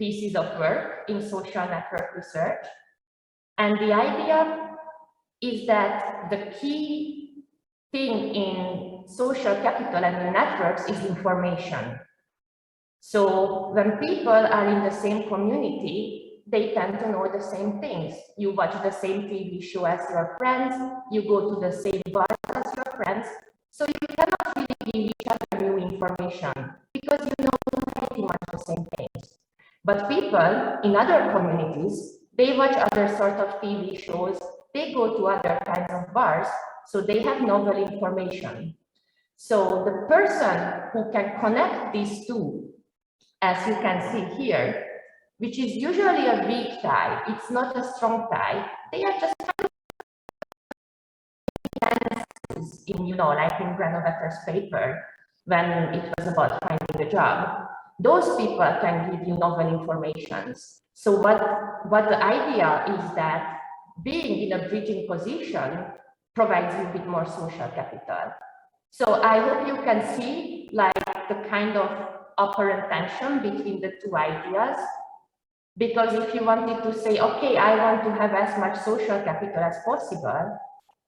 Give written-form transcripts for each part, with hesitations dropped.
pieces of work in social network research. And the idea is that the key thing in social capital and in networks is information. So when people are in the same community, they tend to know the same things. You watch the same TV show as your friends, you go to the same bars as your friends, so you cannot really give each other new information because you know pretty much the same things. But people in other communities, they watch other sort of TV shows, they go to other kinds of bars, so they have novel information. So the person who can connect these two, as you can see here, which is usually a weak tie, it's not a strong tie, they are just in, like in Granovetter's paper, when it was about finding a job. Those people can give you novel information. So what the idea is that being in a bridging position provides you with more social capital. So I hope you can see like the kind of apparent tension between the two ideas. Because if you wanted to say, okay, I want to have as much social capital as possible,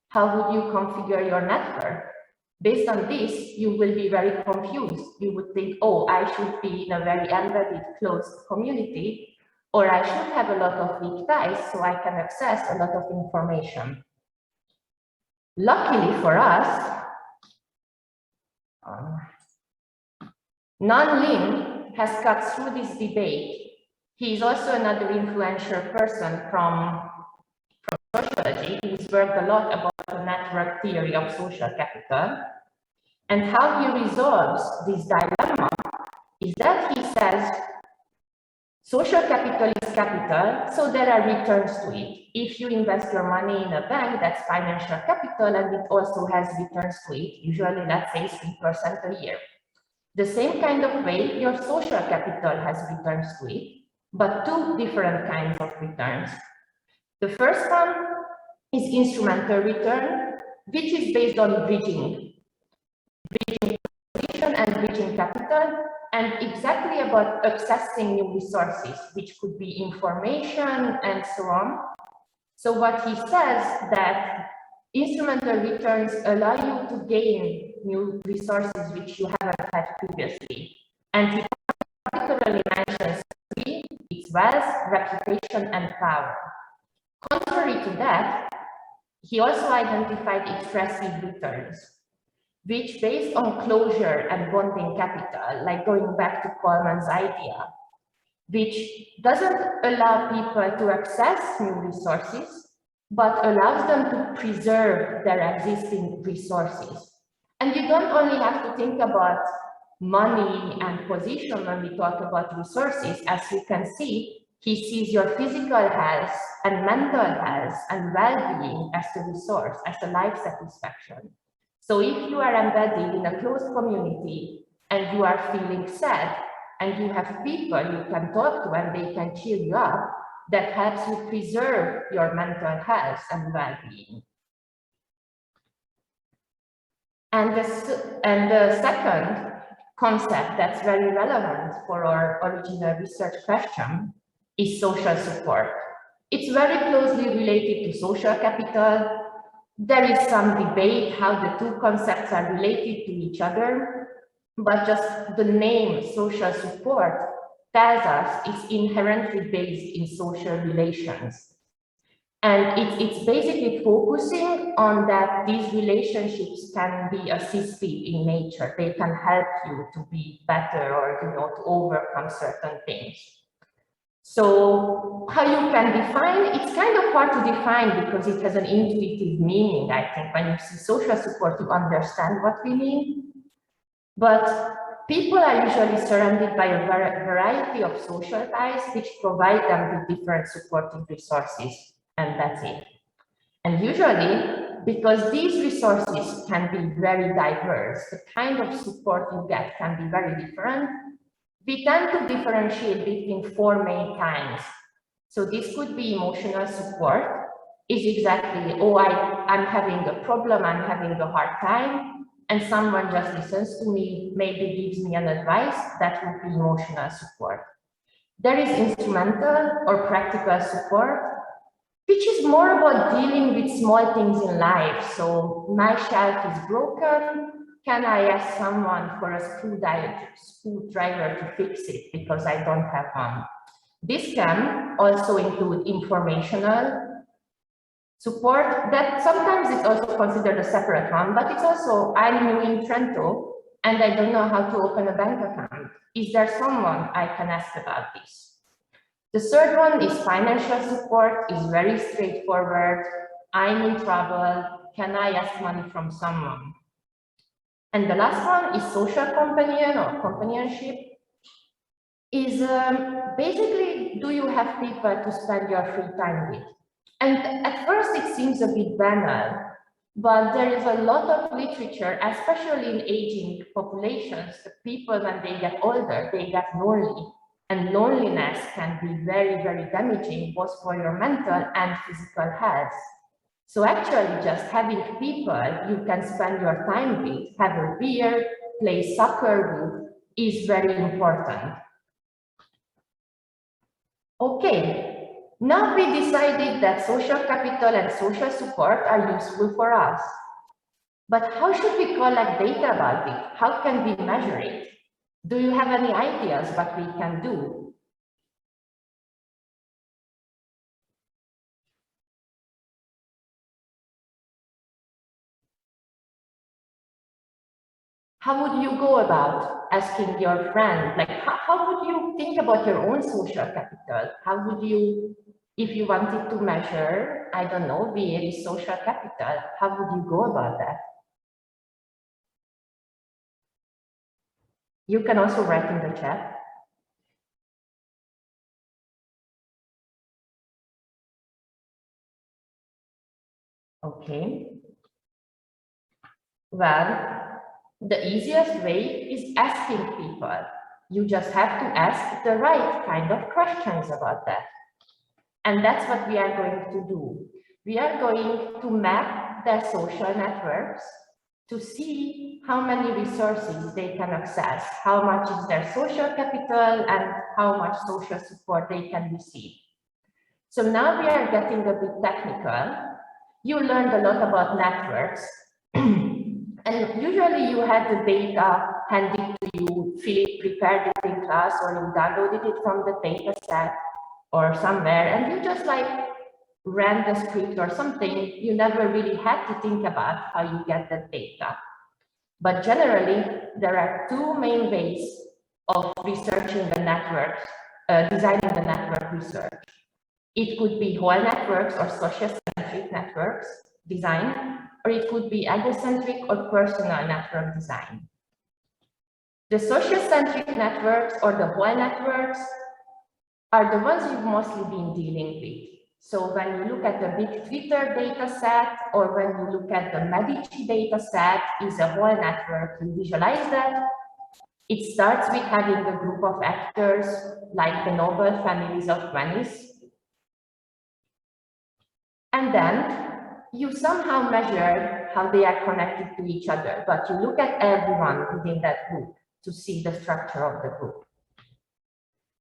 how would you configure your network? Based on this, you will be very confused. You would think, oh, I should be in a very embedded, closed community, or I should have a lot of weak ties so I can access a lot of information. Luckily for us, Nan Lin has cut through this debate. He is also another influential person from sociology. He's worked a lot about the network theory of social capital. And how he resolves this dilemma is that he says social capital is capital, so there are returns to it. If you invest your money in a bank, that's financial capital, and it also has returns to it, usually let's say 3% a year. The same kind of way, your social capital has returns to it, but two different kinds of returns. The first one is instrumental return, which is based on bridging position and bridging capital, and exactly about accessing new resources, which could be information and so on. So what he says that instrumental returns allow you to gain new resources which you haven't had previously. And he particularly mentions three: it's wealth, reputation, and power. Contrary to that, he also identified expressive returns, which based on closure and bonding capital, like going back to Coleman's idea, which doesn't allow people to access new resources, but allows them to preserve their existing resources. And you don't only have to think about money and position when we talk about resources. As you can see, he sees your physical health and mental health and well-being as the resource, as the life satisfaction. So if you are embedded in a closed community and you are feeling sad and you have people you can talk to and they can cheer you up, that helps you preserve your mental health and well-being. And the second concept that's very relevant for our original research question is social support. It's very closely related to social capital. There is some debate how the two concepts are related to each other, but just the name social support tells us it's inherently based in social relations. And it's basically focusing on that these relationships can be assistive in nature. They can help you to be better or to overcome certain things. So how you can define, it's kind of hard to define because it has an intuitive meaning. I think when you see social support, you understand what we mean. But people are usually surrounded by a variety of social ties which provide them with different supportive resources, and that's it. And usually, because these resources can be very diverse, the kind of support you get can be very different. We tend to differentiate between four main kinds. So this could be emotional support, is exactly, oh, I'm having a problem, I'm having a hard time, and someone just listens to me, maybe gives me an advice. That would be emotional support. There is instrumental or practical support, which is more about dealing with small things in life. So my shelf is broken. Can I ask someone for a screwdriver to fix it because I don't have one? This can also include informational support that sometimes it's also considered a separate one, but it's also, I'm new in Trento and I don't know how to open a bank account. Is there someone I can ask about this? The third one is financial support, is very straightforward. I'm in trouble. Can I ask money from someone? And the last one is social companion or companionship. Is basically, do you have people to spend your free time with? And at first it seems a bit banal, but there is a lot of literature, especially in aging populations, the people when they get older, they get lonely. And loneliness can be very, very damaging, both for your mental and physical health. So actually just having people you can spend your time with, have a beer, play soccer with, is very important. Okay, now we decided that social capital and social support are useful for us. But how should we collect data about it? How can we measure it? Do you have any ideas what we can do? How would you go about asking your friend? Like, how would you think about your own social capital? How would you, if you wanted to measure, I don't know, VA's social capital, how would you go about that? You can also write in the chat. Okay. Well, the easiest way is asking people. You just have to ask the right kind of questions about that. And that's what we are going to do. We are going to map their social networks to see how many resources they can access, how much is their social capital, and how much social support they can receive. So now we are getting a bit technical. You learned a lot about networks. And usually you had the data handed to you, Philip prepared it in class, or you downloaded it from the data set or somewhere, and you just like ran the script or something. You never really had to think about how you get the data. But generally, there are two main ways of researching the networks, designing the network research. It could be whole networks or social-centric networks design, or it could be egocentric or personal network design. The social-centric networks or the whole networks are the ones you've mostly been dealing with. So when you look at the big Twitter data set, or when you look at the Medici data set, is a whole network. You visualize that. It starts with having a group of actors like the noble families of Venice. And then you somehow measure how they are connected to each other, but you look at everyone within that group to see the structure of the group.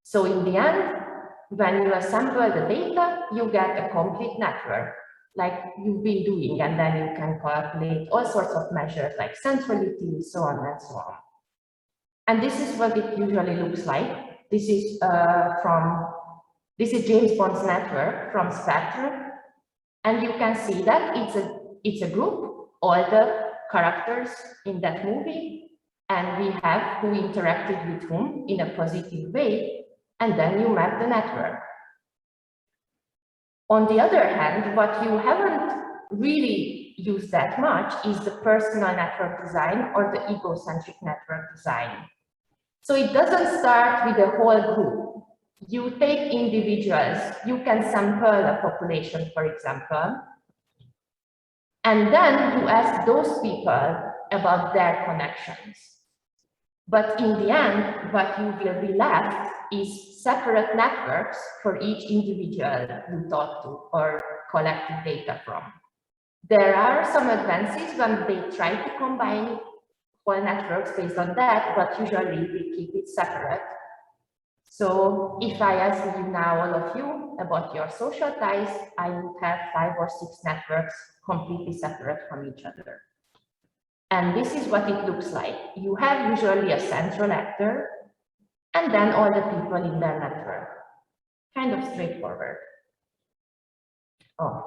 So in the end, when you assemble the data, you get a complete network, like you've been doing, and then you can calculate all sorts of measures like centrality, so on and so on. And this is what it usually looks like. This is James Bond's network from Spectre. And you can see that it's a group, all the characters in that movie, and we have who interacted with whom in a positive way, and then you map the network. On the other hand, what you haven't really used that much is the personal network design or the egocentric network design. So it doesn't start with a whole group. You take individuals, you can sample a population, for example, and then you ask those people about their connections. But in the end, what you will be left is separate networks for each individual you talk to or collected data from. There are some advances when they try to combine whole networks based on that, but usually we keep it separate. So if I ask you now, all of you, about your social ties, I would have 5 or 6 networks completely separate from each other. And this is what it looks like. You have usually a central actor and then all the people in their network. Kind of straightforward. Oh.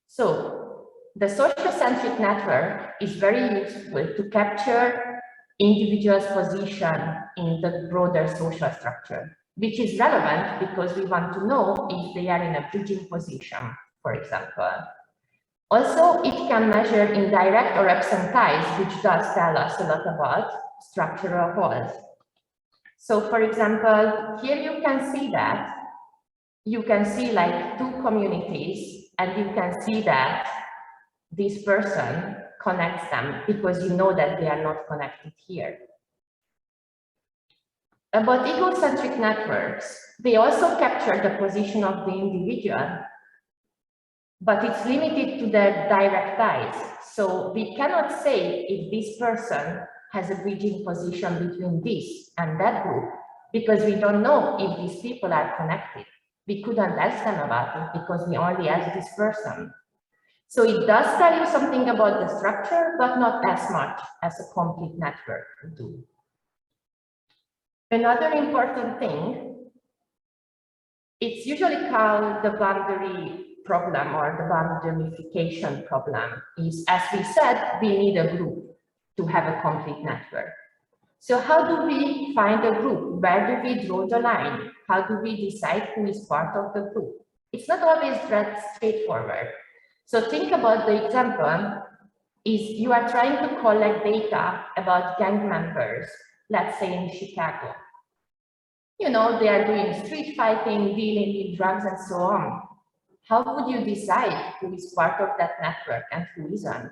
So the social-centric network is very useful to capture individuals' position in the broader social structure, which is relevant because we want to know if they are in a bridging position, for example. Also, it can measure indirect or absent ties, which does tell us a lot about structural roles. So, for example, here you can see that you can see like 2 communities, and you can see that this person connects them because you know that they are not connected here. About egocentric networks, they also capture the position of the individual, but it's limited to their direct ties. So we cannot say if this person has a bridging position between this and that group, because we don't know if these people are connected. We couldn't ask them about it because we only asked this person. So it does tell you something about the structure, but not as much as a complete network would do. Another important thing, it's usually called the boundary problem or the boundarification problem, is, as we said, we need a group to have a complete network. So how do we find a group? Where do we draw the line? How do we decide who is part of the group? It's not always that straightforward. So think about the example is you are trying to collect data about gang members, let's say in Chicago. You know, they are doing street fighting, dealing in drugs and so on. How would you decide who is part of that network and who isn't?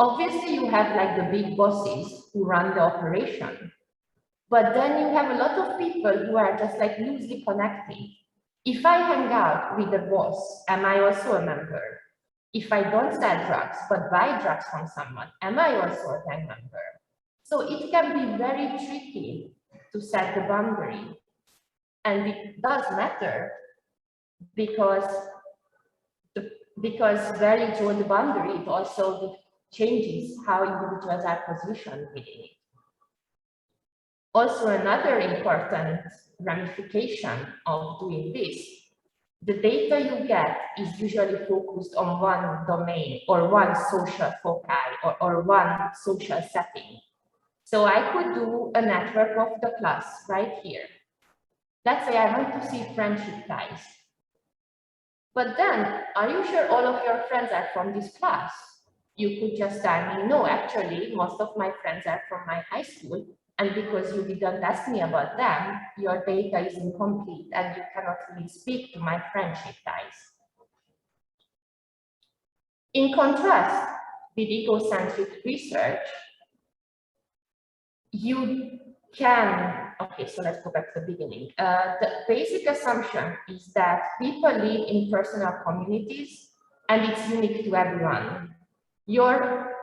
Obviously, you have like the big bosses who run the operation. But then you have a lot of people who are just like loosely connected. If I hang out with the boss, am I also a member? If I don't sell drugs, but buy drugs from someone, am I also a gang member? So it can be very tricky to set the boundary. And it does matter because where you draw the boundary, it also changes how individuals are positioned within it. Also, another important ramification of doing this, the data you get is usually focused on one domain or one social foci or one social setting. So I could do a network of the class right here. Let's say I want to see friendship ties. But then, are you sure all of your friends are from this class? You could just tell me, no, actually, most of my friends are from my high school. And because you didn't ask me about them, your data is incomplete and you cannot really speak to my friendship ties. In contrast, with egocentric research, you can, okay, so let's go back to the beginning. The basic assumption is that people live in personal communities and it's unique to everyone. Your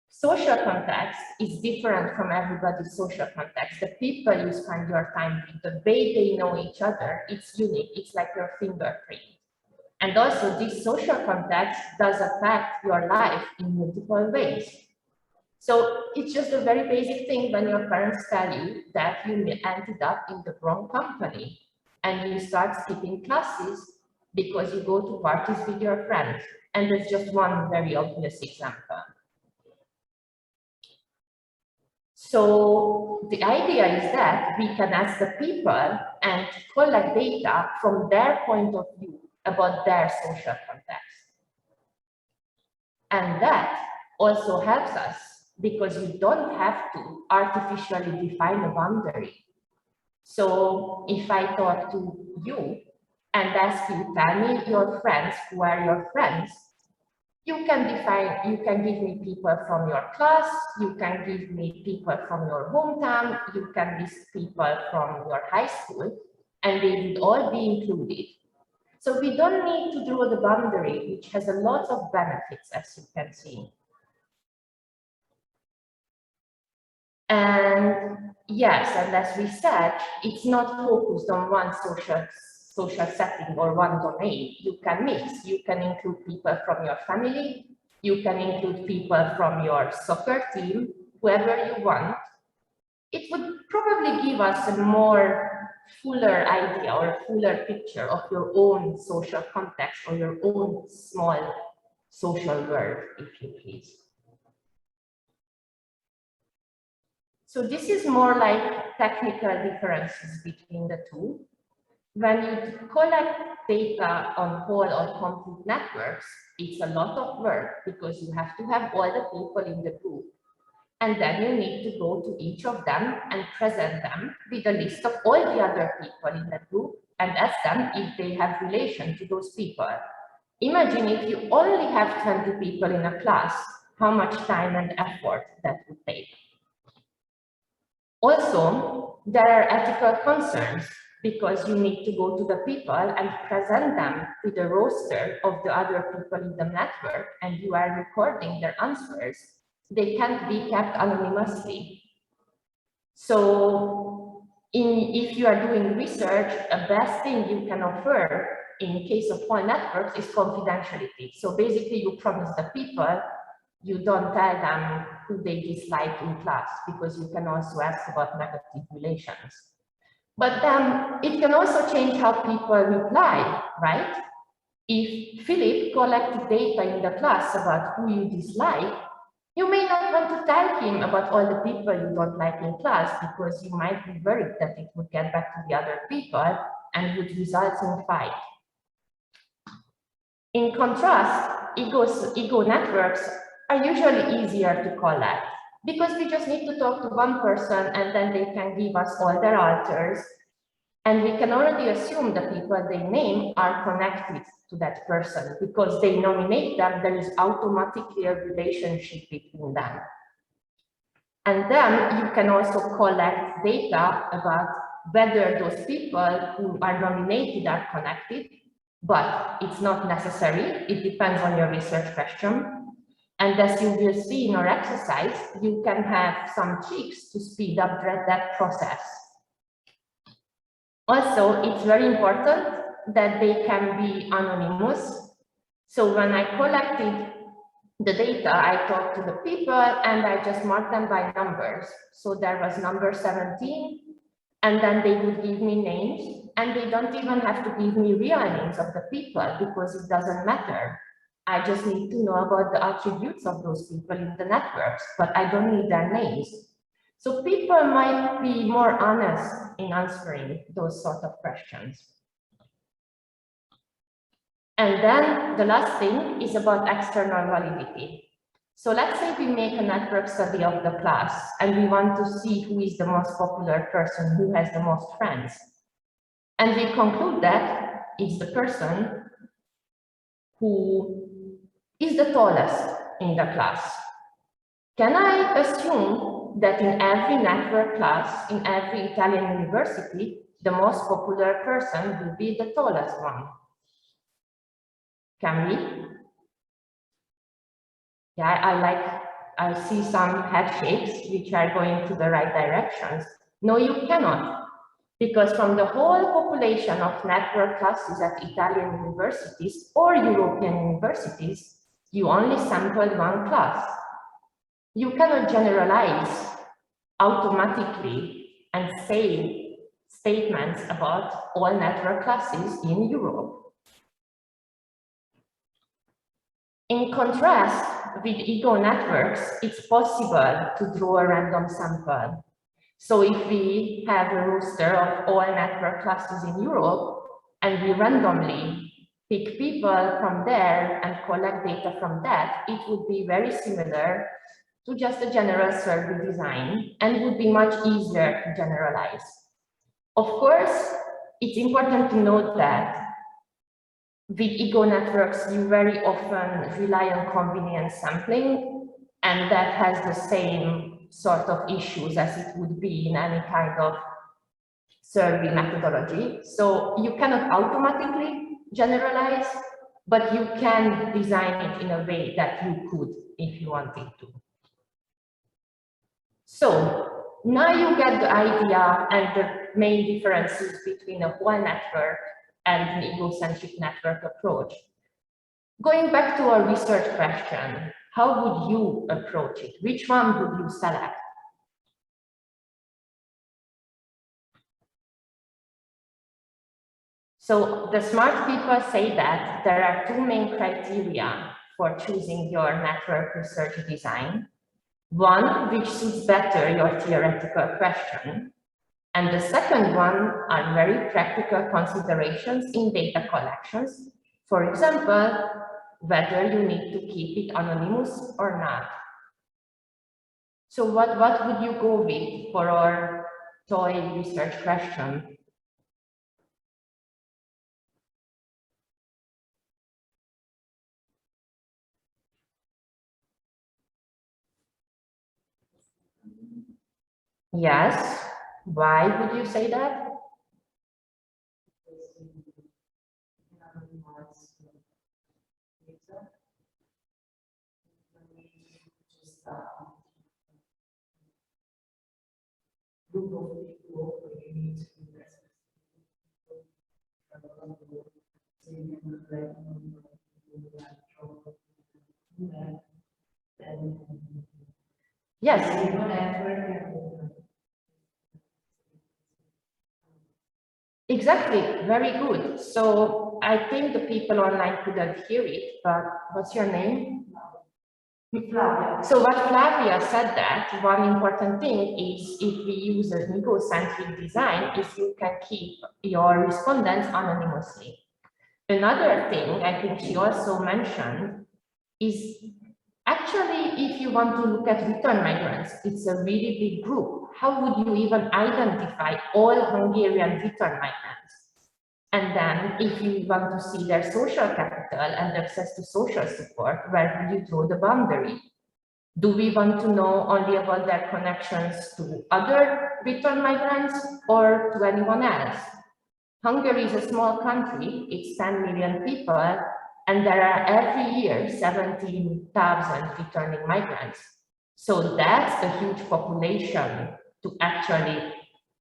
social context is different from everybody's social context. The people you spend your time with, the way they know each other, it's unique. It's like your fingerprint. And also this social context does affect your life in multiple ways. So it's just a very basic thing when your parents tell you that you ended up in the wrong company and you start skipping classes because you go to parties with your friends. And that's just one very obvious example. So the idea is that we can ask the people and collect data from their point of view about their social context. And that also helps us because you don't have to artificially define a boundary. So if I talk to you and ask you, tell me your friends, who are your friends, you can give me people from your class, you can give me people from your hometown, you can list people from your high school, and they would all be included. So we don't need to draw the boundary, which has a lot of benefits, as you can see. And yes, and as we said, it's not focused on one social setting or one domain. You can mix. You can include people from your family. You can include people from your soccer team, whoever you want. It would probably give us a more fuller idea or a fuller picture of your own social context or your own small social world, if you please. So this is more like technical differences between the two. When you collect data on whole or complete networks, it's a lot of work because you have to have all the people in the group. And then you need to go to each of them and present them with a list of all the other people in the group and ask them if they have relation to those people. Imagine if you only have 20 people in a class, how much time and effort that would take. Also, there are ethical concerns because you need to go to the people and present them with a roster of the other people in the network, and you are recording their answers. They can't be kept anonymously. So if you are doing research, the best thing you can offer in case of whole networks is confidentiality. So basically you promise the people, you don't tell them who they dislike in class, because you can also ask about negative relations. But then it can also change how people reply, right? If Philip collected data in the class about who you dislike, you may not want to tell him about all the people you don't like in class, because you might be worried that it would get back to the other people and would result in a fight. In contrast, ego networks are usually easier to collect because we just need to talk to one person and then they can give us all their alters. And we can already assume the people they name are connected to that person because they nominate them. There is automatically a relationship between them. And then you can also collect data about whether those people who are nominated are connected, but it's not necessary. It depends on your research question. And as you will see in our exercise, you can have some tricks to speed up that process. Also, it's very important that they can be anonymous. So when I collected the data, I talked to the people and I just marked them by numbers. So there was number 17, and then they would give me names, and they don't even have to give me real names of the people because it doesn't matter. I just need to know about the attributes of those people in the networks, but I don't need their names. So people might be more honest in answering those sort of questions. And then the last thing is about external validity. So let's say we make a network study of the class and we want to see who is the most popular person, who has the most friends. And we conclude that it's the person who is the tallest in the class. Can I assume that in every network class, in every Italian university, the most popular person will be the tallest one? Can we? Yeah, I see some head shakes which are going to the right directions. No, you cannot, because from the whole population of network classes at Italian universities or European universities, you only sampled one class. You cannot generalize automatically and say statements about all network classes in Europe. In contrast with ego networks, it's possible to draw a random sample. So if we have a roster of all network classes in Europe and we randomly pick people from there and collect data from that, it would be very similar to just a general survey design and would be much easier to generalize. Of course, it's important to note that with ego networks, you very often rely on convenience sampling, and that has the same sort of issues as it would be in any kind of survey methodology. So you cannot automatically generalize, but you can design it in a way that you could if you wanted to. So now you get the idea and the main differences between a whole network and an egocentric network approach. Going back to our research question, how would you approach it? Which one would you select? So the smart people say that there are two main criteria for choosing your network research design. One, which suits better your theoretical question. And the second one are very practical considerations in data collections. For example, whether you need to keep it anonymous or not. So what would you go with for our toy research question? Yes. Why would you say that? Group of people where you need to invest. Yes. Exactly, very good. So I think the people online couldn't hear it, but what's your name? Flavia. So what Flavia said that one important thing is if we use an egocentric design is you can keep your respondents anonymously. Another thing I think she also mentioned is actually if you want to look at return migrants, it's a really big group. How would you even identify all Hungarian return migrants? And then if you want to see their social capital and access to social support, where do you draw the boundary? Do we want to know only about their connections to other return migrants or to anyone else? Hungary is a small country, it's 10 million people, and there are every year 17,000 returning migrants. So that's a huge population to actually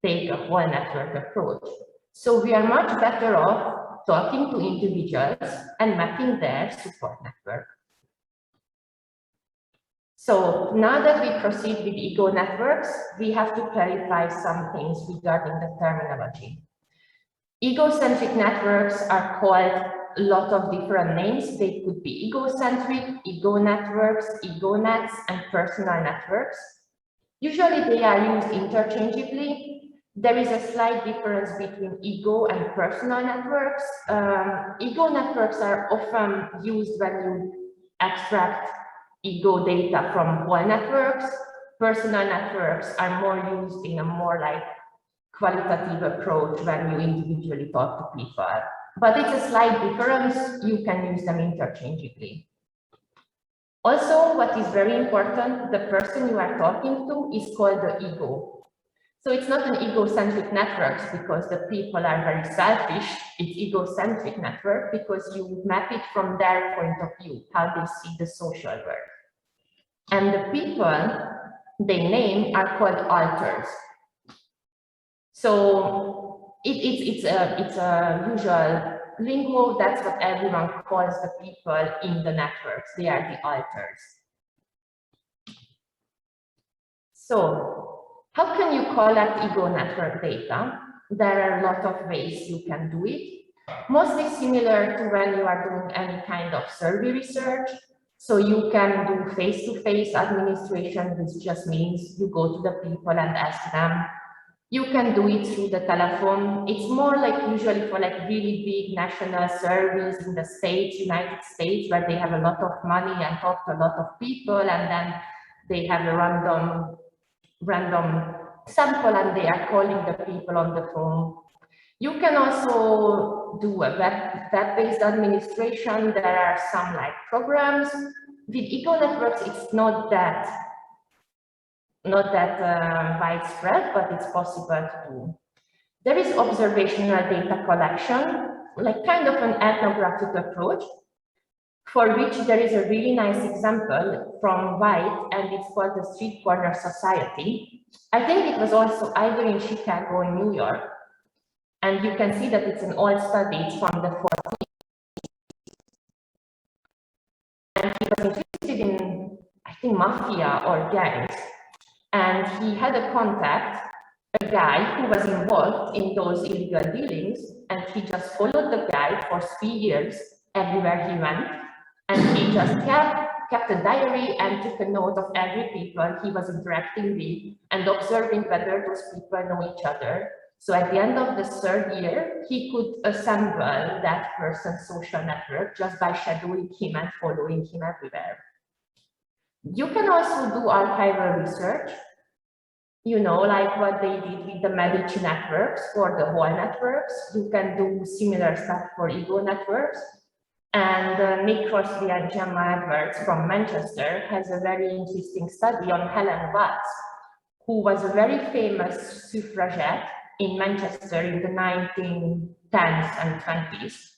take a whole network approach. So we are much better off talking to individuals and mapping their support network. So now that we proceed with ego networks, we have to clarify some things regarding the terminology. Egocentric networks are called a lot of different names. They could be egocentric, ego networks, ego nets, and personal networks. Usually they are used interchangeably. There is a slight difference between ego and personal networks. Ego networks are often used when you extract ego data from whole networks. Personal networks are more used in a more like qualitative approach when you individually talk to people. But it's a slight difference. You can use them interchangeably. Also, what is very important, the person you are talking to is called the ego. So it's not an egocentric network because the people are very selfish. It's egocentric network because you map it from their point of view, how they see the social world. And the people they name are called alters. So it's a usual lingo. That's what everyone calls the people in the networks. They are the alters. So how can you collect ego network data? There are a lot of ways you can do it. Mostly similar to when you are doing any kind of survey research. So you can do face-to-face administration, which just means you go to the people and ask them. You can do it through the telephone. It's more like usually for like really big national surveys in the States, United States, where they have a lot of money and talk to a lot of people, and then they have a random sample and they are calling the people on the phone. You can also do a web-based administration. There are some like programs. With ego networks, it's not that widespread, but it's possible to do. There is observational data collection, like kind of an ethnographic approach. for which there is a really nice example from White, and it's called the Street Corner Society. I think it was also either in Chicago or New York. And you can see that it's an old study, it's from the 40s. And he was interested in, I think, mafia or gangs. And he had a contact, a guy who was involved in those illegal dealings, and he just followed the guy for 3 years everywhere he went. And he just kept a diary and took a note of every people he was interacting with and observing whether those people know each other. So at the end of the 3rd year, he could assemble that person's social network just by shadowing him and following him everywhere. You can also do archival research, you know, like what they did with the Medici networks for the whole networks. You can do similar stuff for ego networks. And Nick Crosby and Gemma Edwards from Manchester has a very interesting study on Helen Watts, who was a very famous suffragette in Manchester in the 1910s and 20s.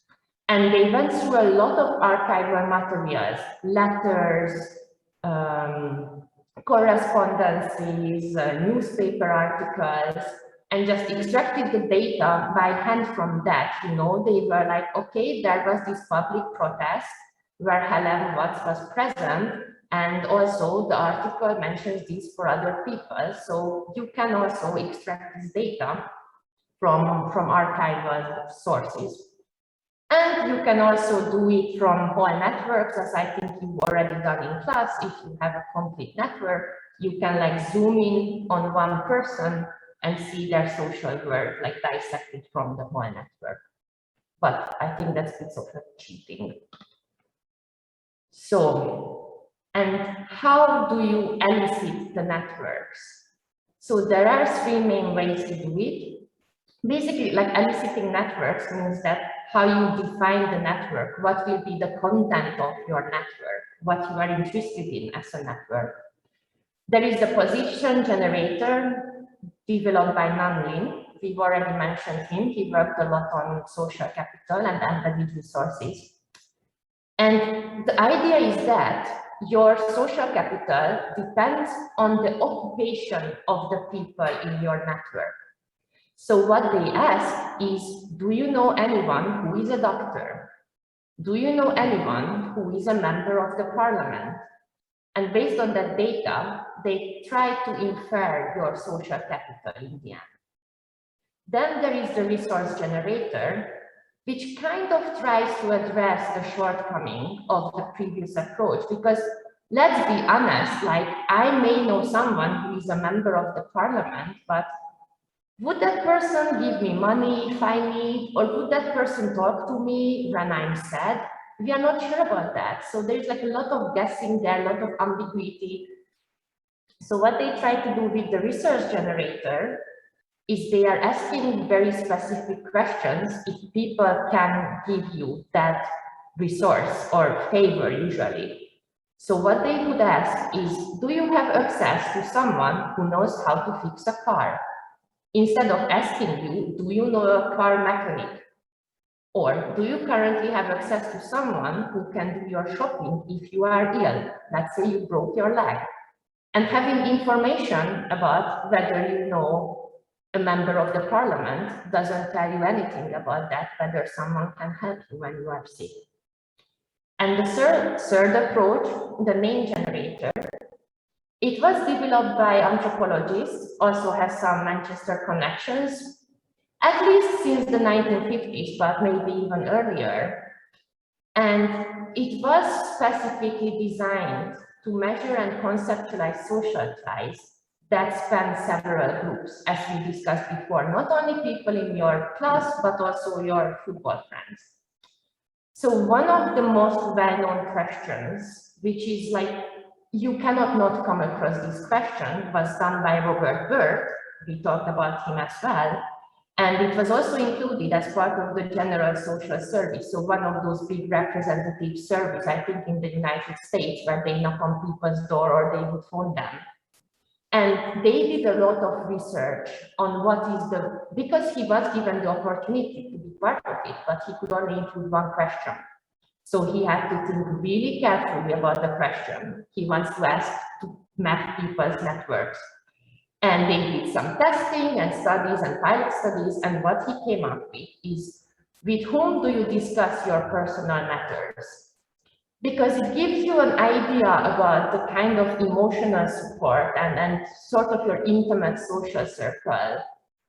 And they went through a lot of archival materials, letters, correspondences, newspaper articles, and just extracted the data by hand from that. You know, they were like, okay, there was this public protest where Helen Watts was present, and also the article mentions this for other people. So you can also extract this data from archival sources. And you can also do it from whole networks, as I think you've already done in class. If you have a complete network, you can like zoom in on one person and see their social world, like dissected from the whole network. But I think that's a bit of cheating. So, and how do you elicit the networks? So there are 3 main ways to do it. Basically, like eliciting networks means that how you define the network, what will be the content of your network, what you are interested in as a network. There is the position generator developed by Nam Lin. We've already mentioned him. He worked a lot on social capital and embedded resources. And the idea is that your social capital depends on the occupation of the people in your network. So what they ask is, do you know anyone who is a doctor? Do you know anyone who is a member of the parliament? And based on that data, they try to infer your social capital in the end. Then there is the resource generator, which kind of tries to address the shortcoming of the previous approach, because let's be honest, like I may know someone who is a member of the parliament, but would that person give me money if I need, or would that person talk to me when I'm sad? We are not sure about that. So there's like a lot of guessing there, a lot of ambiguity. So what they try to do with the resource generator is they are asking very specific questions if people can give you that resource or favor usually. So what they would ask is, do you have access to someone who knows how to fix a car? Instead of asking you, do you know a car mechanic? Or do you currently have access to someone who can do your shopping if you are ill? Let's say you broke your leg. And having information about whether you know a member of the parliament doesn't tell you anything about that, whether someone can help you when you are sick. And the third approach, the name generator, it was developed by anthropologists, also has some Manchester connections, at least since the 1950s, but maybe even earlier. And it was specifically designed to measure and conceptualize social ties that span several groups, as we discussed before, not only people in your class, but also your football friends. So one of the most well-known questions, which is like, you cannot not come across this question, was done by Robert Burt. We talked about him as well. And it was also included as part of the General Social Survey. So one of those big representative surveys, I think in the United States, where they knock on people's door or they would phone them. And they did a lot of research on what is because he was given the opportunity to be part of it, but he could only include one question. So he had to think really carefully about the question he wants to ask to map people's networks. And they did some testing and studies and pilot studies, and what he came up with is, with whom do you discuss your personal matters? Because it gives you an idea about the kind of emotional support and sort of your intimate social circle,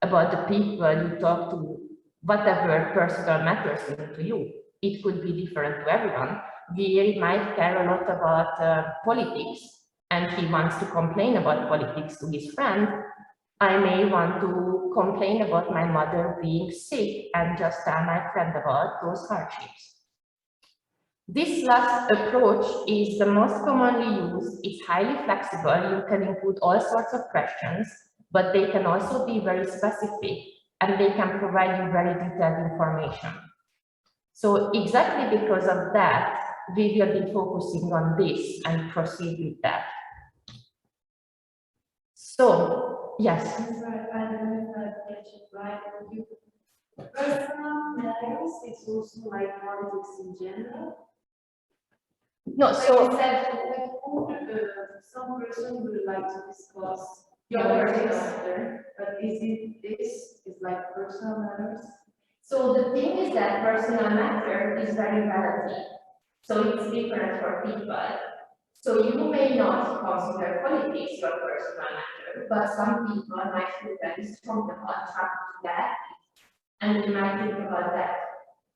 about the people you talk to, whatever personal matters to you. It could be different to everyone. We might care a lot about politics, and he wants to complain about politics to his friend. I may want to complain about my mother being sick and just tell my friend about those hardships. This last approach is the most commonly used. It's highly flexible. You can include all sorts of questions, but they can also be very specific, and they can provide you very detailed information. So exactly because of that, we will be focusing on this and proceed with that. So, yes. I don't know if I get it right. Personal matters is also like politics in general. No, so you said with who some person would like to discuss your politics, matter. but this is like personal matters? So the thing is that personal matter is very relative. So it's different for people. So you may not consider politics your personal matter, but some people might feel very strong about trying to that, and they might think about that.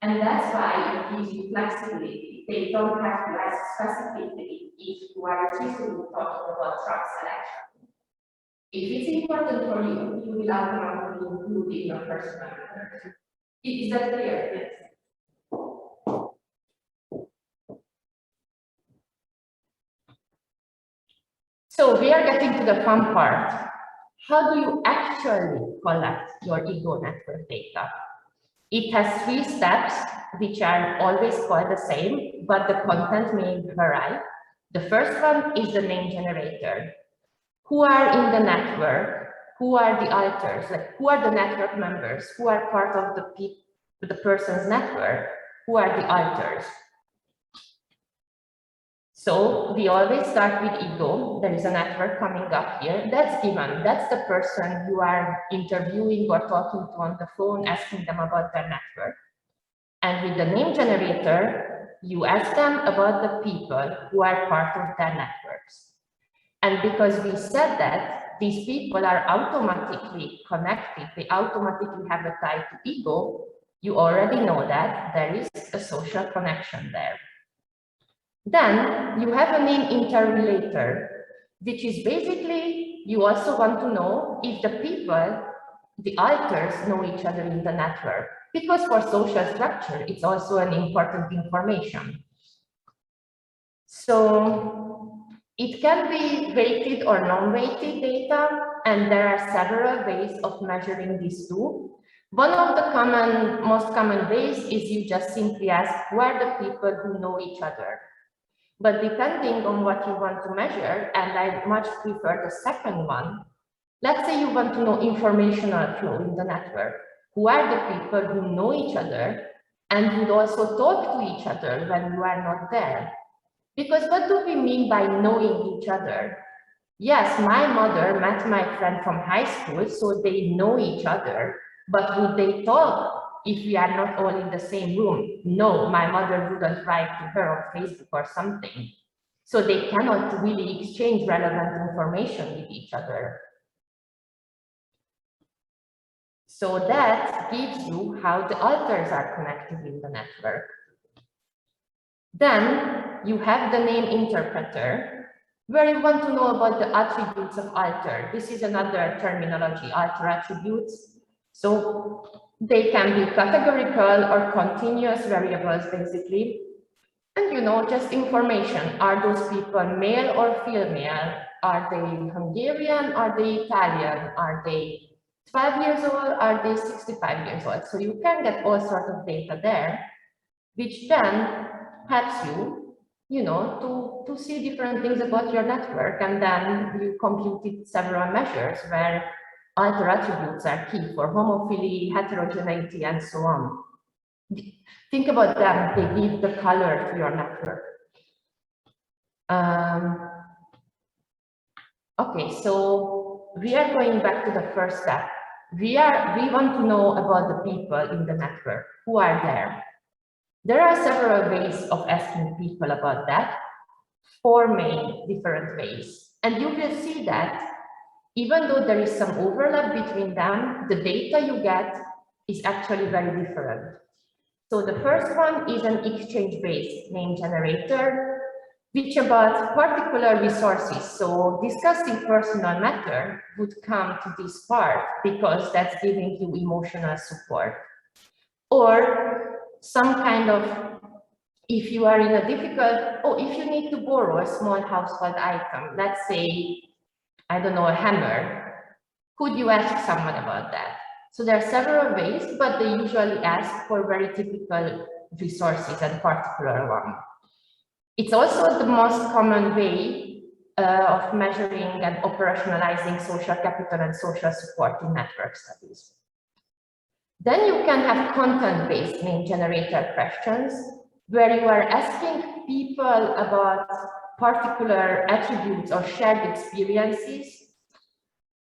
And that's why it gives you flexibility. They don't have to ask specifically if you are choosing talking about truck selection. If it's important for you, you will automatically include in your personal matter. Is that clear? Yes. So we are getting to the fun part. How do you actually collect your ego network data? It has 3 steps, which are always called the same, but the content may vary. The first one is the name generator. Who are in the network? Who are the alters? Like, who are the network members? Who are part of the person's network? Who are the alters? So we always start with ego. There is a network coming up here. That's given. That's the person you are interviewing or talking to on the phone, asking them about their network. And with the name generator, you ask them about the people who are part of their networks. And because we said that these people are automatically connected, they automatically have a tie to ego, you already know that there is a social connection there. Then you have a name interrelator, which is basically, you also want to know if the people, the alters, know each other in the network. Because for social structure, it's also an important information. So it can be weighted or non-weighted data, and there are several ways of measuring these two. One of the most common ways is you just simply ask, who are the people who know each other? But depending on what you want to measure, and I much prefer the second one, let's say you want to know informational flow in the network. Who are the people who know each other and would also talk to each other when you are not there? Because what do we mean by knowing each other? Yes, my mother met my friend from high school, so they know each other, but would they talk if we are not all in the same room? No, my mother wouldn't write to her on Facebook or something. So they cannot really exchange relevant information with each other. So that gives you how the alters are connected in the network. Then you have the name interpreter, where you want to know about the attributes of alter. This is another terminology, alter attributes. So they can be categorical or continuous variables, basically. And just information. Are those people male or female? Are they Hungarian? Are they Italian? Are they 12 years old? Are they 65 years old? So you can get all sorts of data there, which then helps you, to see different things about your network. And then you computed several measures where alter attributes are key for homophily, heterogeneity, and so on. Think about them, they give the color to your network. Okay, so we are going back to the first step. We want to know about the people in the network, who are there. There are several ways of asking people about that, 4 main different ways. And you will see that even though there is some overlap between them, the data you get is actually very different. So the first one is an exchange-based name generator, which about particular resources. So discussing personal matter would come to this part because that's giving you emotional support. Or some kind of, if you are in a difficult, if you need to borrow a small household item, let's say, I don't know, a hammer, could you ask someone about that? So there are several ways, but they usually ask for very typical resources and particular one. It's also the most common way of measuring and operationalizing social capital and social support in network studies. Then you can have content-based name generator questions, where you are asking people about particular attributes or shared experiences.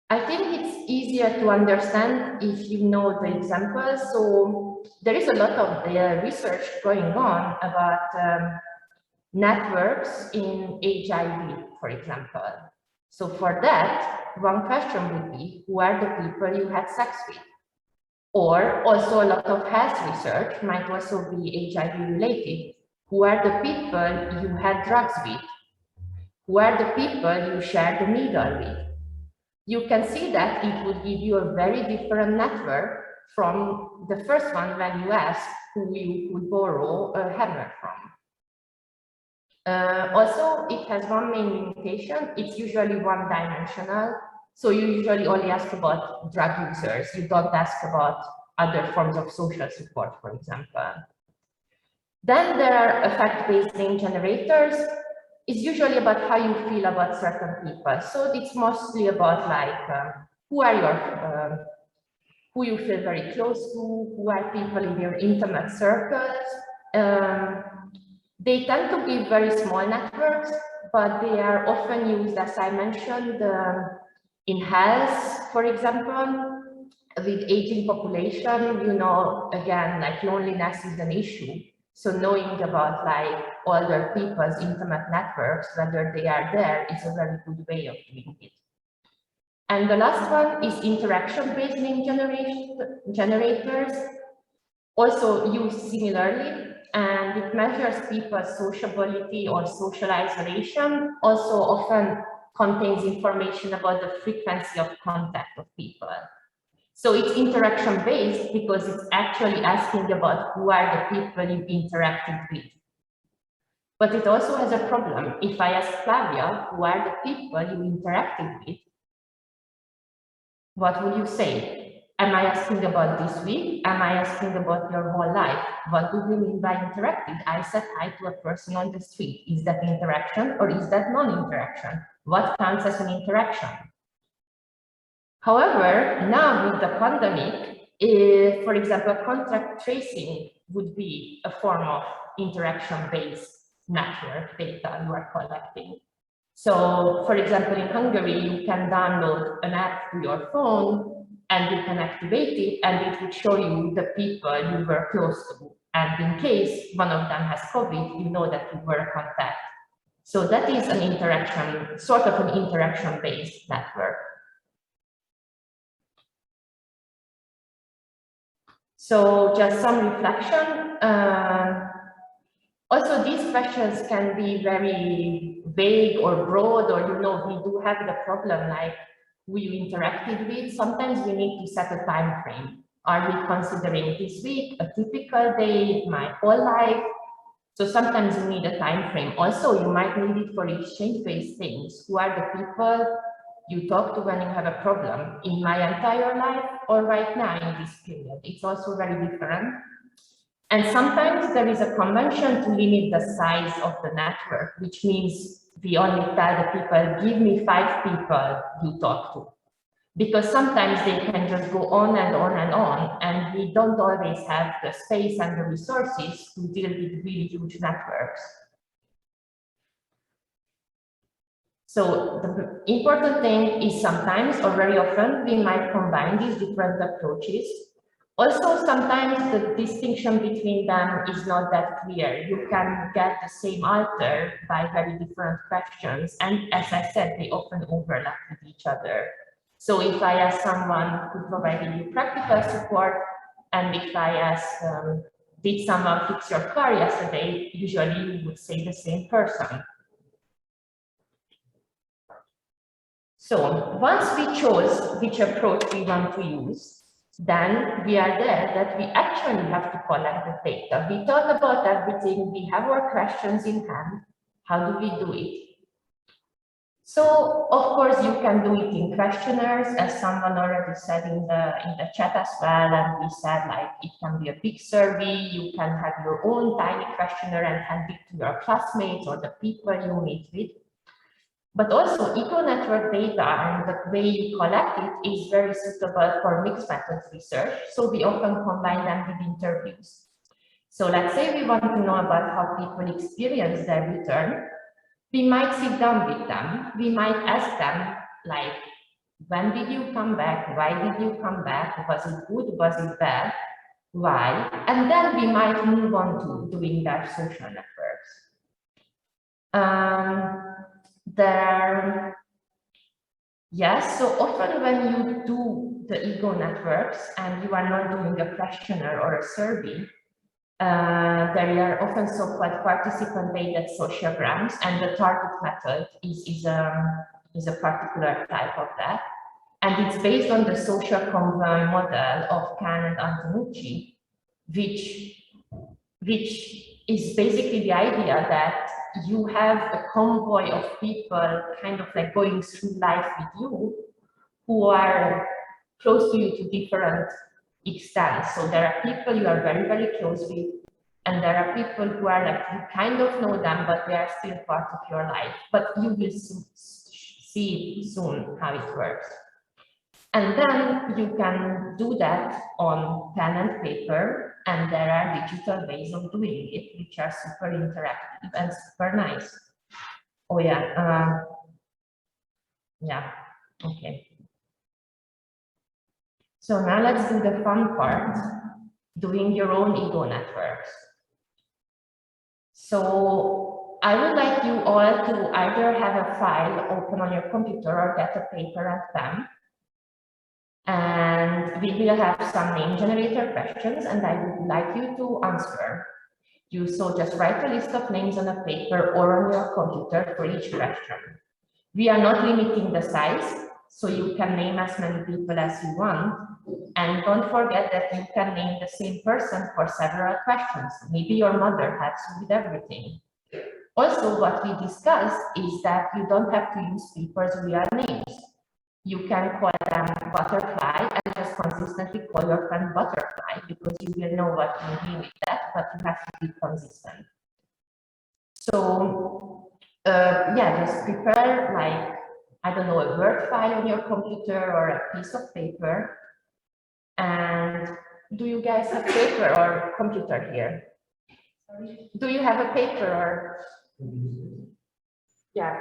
I think it's easier to understand if you know the examples. So there is a lot of research going on about networks in HIV, for example. So for that, one question would be, who are the people you had sex with? Or also a lot of health research might also be HIV related. Who are the people you had drugs with? Who are the people you shared the needle with? You can see that it would give you a very different network from the first one when you ask who you could borrow a hammer from. Also, it has one main limitation. It's usually one-dimensional. So you usually only ask about drug users. You don't ask about other forms of social support, for example. Then there are effect-based name generators. It's usually about how you feel about certain people. So it's mostly about like, who you feel very close to, who are people in your intimate circles. They tend to be very small networks, but they are often used, as I mentioned, in health, for example, with aging population, you know, again, like loneliness is an issue. So knowing about like older people's intimate networks, whether they are there, is a very good way of doing it. And the last one is interaction-based name generators, also used similarly, and it measures people's sociability or social isolation, also often contains information about the frequency of contact of people. So it's interaction-based because it's actually asking about who are the people you interacted with. But it also has a problem. If I ask Flavia, who are the people you interacted with, what will you say? Am I asking about this week? Am I asking about your whole life? What do we mean by interacted? I said hi to a person on the street. Is that interaction or is that non-interaction? What counts as an interaction? However, now with the pandemic, for example, contact tracing would be a form of interaction-based network data you are collecting. So, for example, in Hungary, you can download an app to your phone and you can activate it and it would show you the people you were close to. And in case one of them has COVID, you know that you were in contact. So that is an interaction, sort of an interaction-based network. So just some reflection. Also, these questions can be very vague or broad, or, you know, we do have the problem like who you interacted with. Sometimes we need to set a time frame. Are we considering this week, a typical day, my whole life? So sometimes you need a time frame. Also, you might need it for exchange-based things. Who are the people you talk to when you have a problem in my entire life or right now in this period? It's also very different. And sometimes there is a convention to limit the size of the network, which means we only tell the people, give me 5 people you talk to. because sometimes they can just go on and on and on, and we don't always have the space and the resources to deal with really huge networks. So the important thing is sometimes, or very often, we might combine these different approaches. Also, sometimes the distinction between them is not that clear. You can get the same answer by very different questions. And as I said, they often overlap with each other. So if I ask someone who provided you practical support, and if I ask, did someone fix your car yesterday, usually you would say the same person. So once we chose which approach we want to use, then we are there that we actually have to collect the data. We thought about everything, we have our questions in hand. How do we do it? So of course you can do it in questionnaires, as someone already said in the chat as well, and we said like it can be a big survey, you can have your own tiny questionnaire and hand it to your classmates or the people you meet with. But also eco-network data and the way you collect it is very suitable for mixed methods research. So we often combine them with interviews. So let's say we want to know about how people experience their return. We might sit down with them. We might ask them, like, when did you come back? Why did you come back? Was it good? Was it bad? Why? And then we might move on to doing their social networks. Yes, so often when you do the ego networks and you are not doing a questionnaire or a survey, there are often so-called participant-based sociograms, and the target method is a particular type of that. And it's based on the social convoy model of Kahn and Antonucci, which is basically the idea that you have a convoy of people kind of like going through life with you who are close to you to different extents. So there are people you are very, very close with, and there are people who are like, you kind of know them, but they are still part of your life. But you will see soon how it works. And then you can do that on pen and paper, and there are digital ways of doing it, which are super interactive and super nice. Oh yeah, yeah, okay. So now let's do the fun part, doing your own ego networks. So I would like you all to either have a file open on your computer or get a paper and pen. And we will have some name generator questions, and I would like you to answer. So just write a list of names on a paper or on your computer for each question. We are not limiting the size, so you can name as many people as you want. And don't forget that you can name the same person for several questions. Maybe your mother helps you with everything. Also, what we discussed is that you don't have to use people's real names. You can call them Butterfly and just consistently call your friend Butterfly, because you will know what you mean with that, but you have to be consistent. So yeah, just prepare like, I don't know, a Word file on your computer or a piece of paper. And do you guys have paper or computer here? Sorry? Do you have a paper or? Yeah.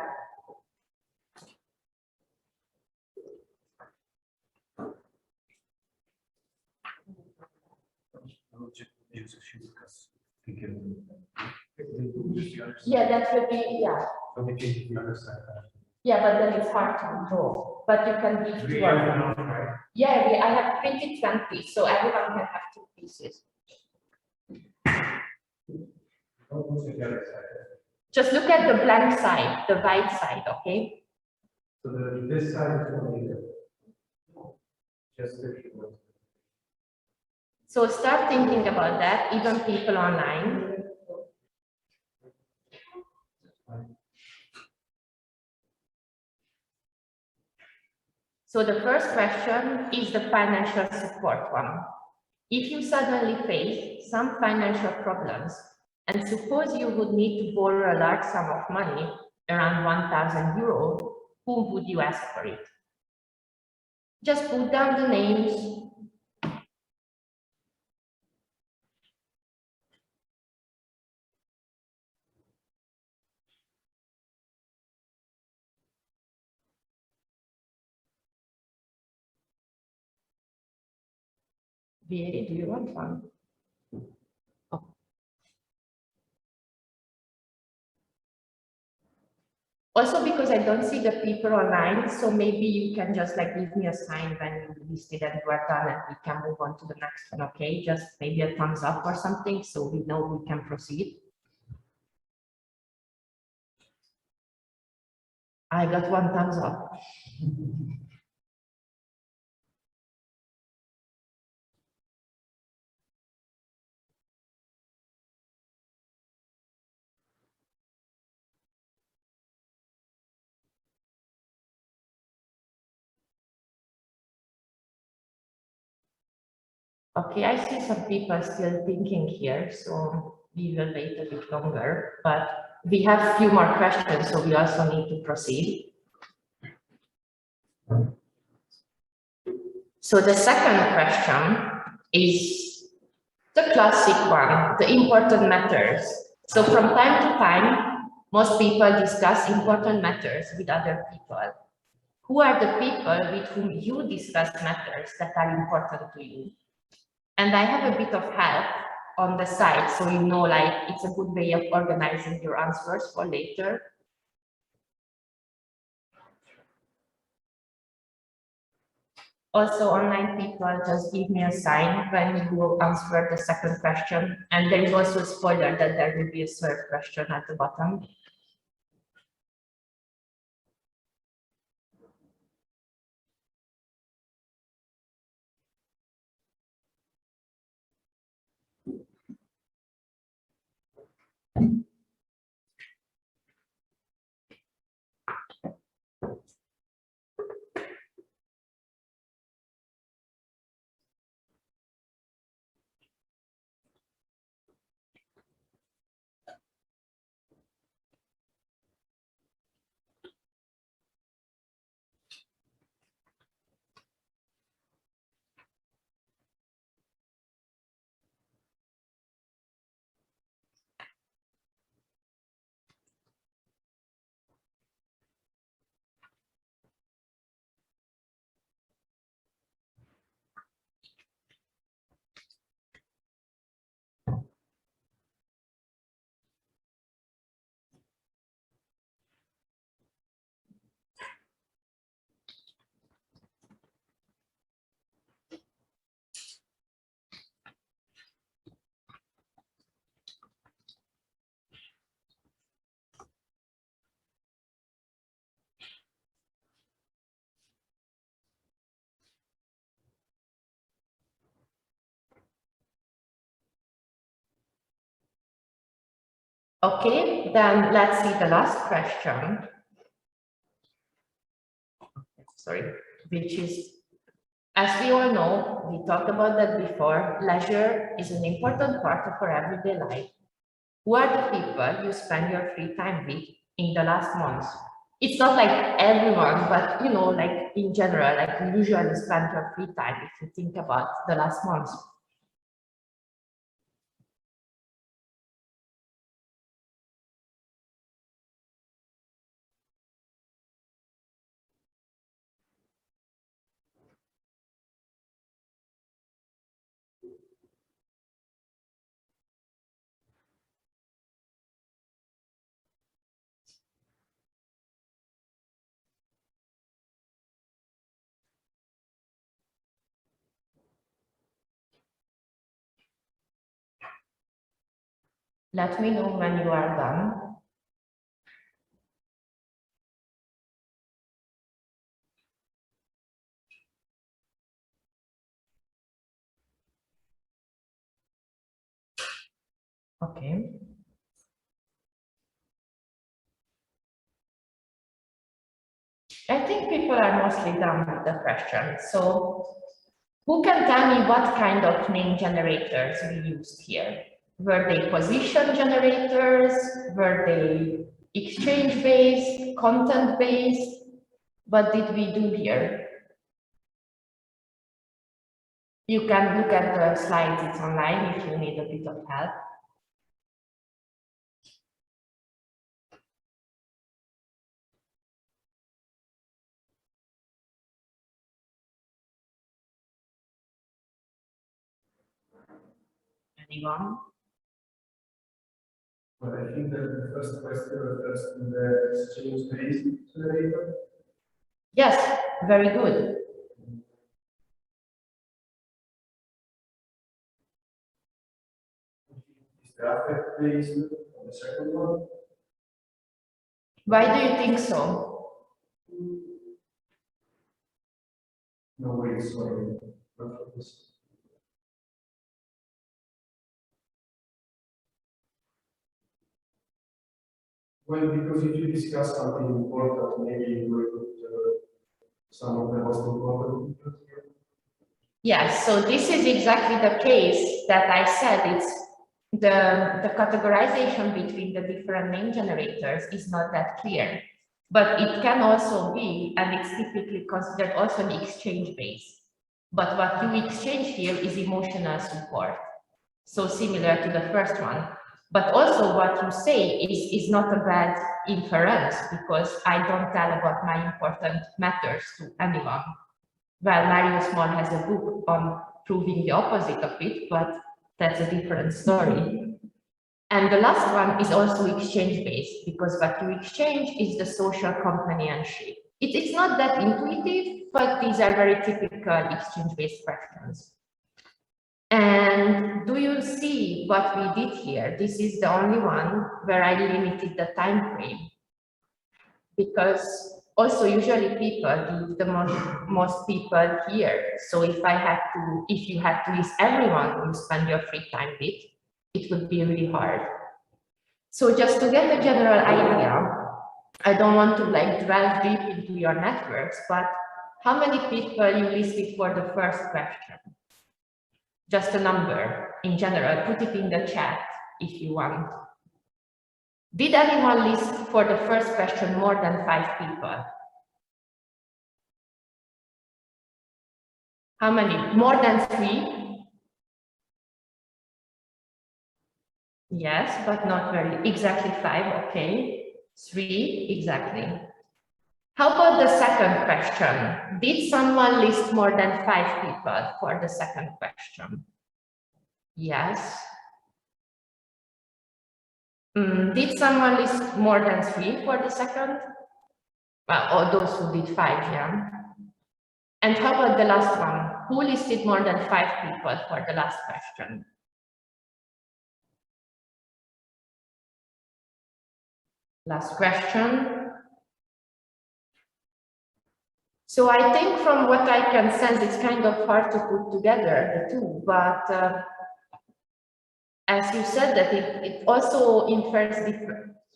Yeah, that would be, yeah. Yeah, but then it's hard to draw. But you can give two of them. Yeah, I have printed 20, so everyone can have 2 pieces. Just look at the blank side, the white side, okay? So this side is only just the. So start thinking about that, even people online. So the first question is the financial support one. If you suddenly face some financial problems, and suppose you would need to borrow a large sum of money, around 1,000 euros, whom would you ask for it? Just put down the names. Vieri, do you want one? Oh. Also, because I don't see the people online, so maybe you can just like give me a sign when you listed and you are done and we can move on to the next one, okay? Just maybe a thumbs up or something so we know we can proceed. I got one thumbs up. Okay, I see some people still thinking here, so we will wait a bit longer, but we have a few more questions, so we also need to proceed. So the second question is the classic one, the important matters. So from time to time, most people discuss important matters with other people. Who are the people with whom you discuss matters that are important to you? And I have a bit of help on the side, so you know, like, it's a good way of organizing your answers for later. Also, online people, just give me a sign when you will answer the second question. And there is also a spoiler that there will be a third question at the bottom. Okay, then let's see the last question. Sorry, which is, as we all know, we talked about that before, leisure is an important part of our everyday life. Who are the people you spend your free time with in the last months? It's not like everyone, but you know, like in general, like you usually spend your free time if you think about the last months. Let me know when you are done. Okay. I think people are mostly done with the question. So who can tell me what kind of name generators we used here? Were they position generators? Were they exchange-based, content-based? What did we do here? You can look at the slides, it's online if you need a bit of help. Anyone? But I think that the first question refers to the exchange-based generator. Yes, very good. Is the affect-based on the second one? Why do you think so? No, wait, sorry. Not for this. Well, because if you discuss something important, maybe you will put some of the most important details here. Yes, so this is exactly the case that I said. It's the categorization between the different name generators is not that clear, but it can also be, and it's typically considered also an exchange base. But what you exchange here is emotional support. So similar to the first one. But also what you say is not a bad inference, because I don't tell about my important matters to anyone. Well, Mario Small has a book on proving the opposite of it, but that's a different story. And the last one is also exchange-based, because what you exchange is the social companionship. It's not that intuitive, but these are very typical exchange-based questions. And do you see what we did here? This is the only one where I limited the time frame. Because also usually people give the most people here. So if you had to list everyone you spend your free time with, it would be really hard. So just to get a general idea, I don't want to like delve deep into your networks, but how many people you listed for the first question? Just a number in general, put it in the chat if you want. Did anyone list for the first question more than 5 people? How many? More than 3? Yes, but not very, exactly 5, okay. 3, exactly. How about the second question? Did someone list more than 5 people for the second question? Yes. Did someone list more than 3 for the second? Well, or those who did 5, yeah. And how about the last one? Who listed more than 5 people for the last question? Last question. So I think from what I can sense, it's kind of hard to put together the two, but as you said that it also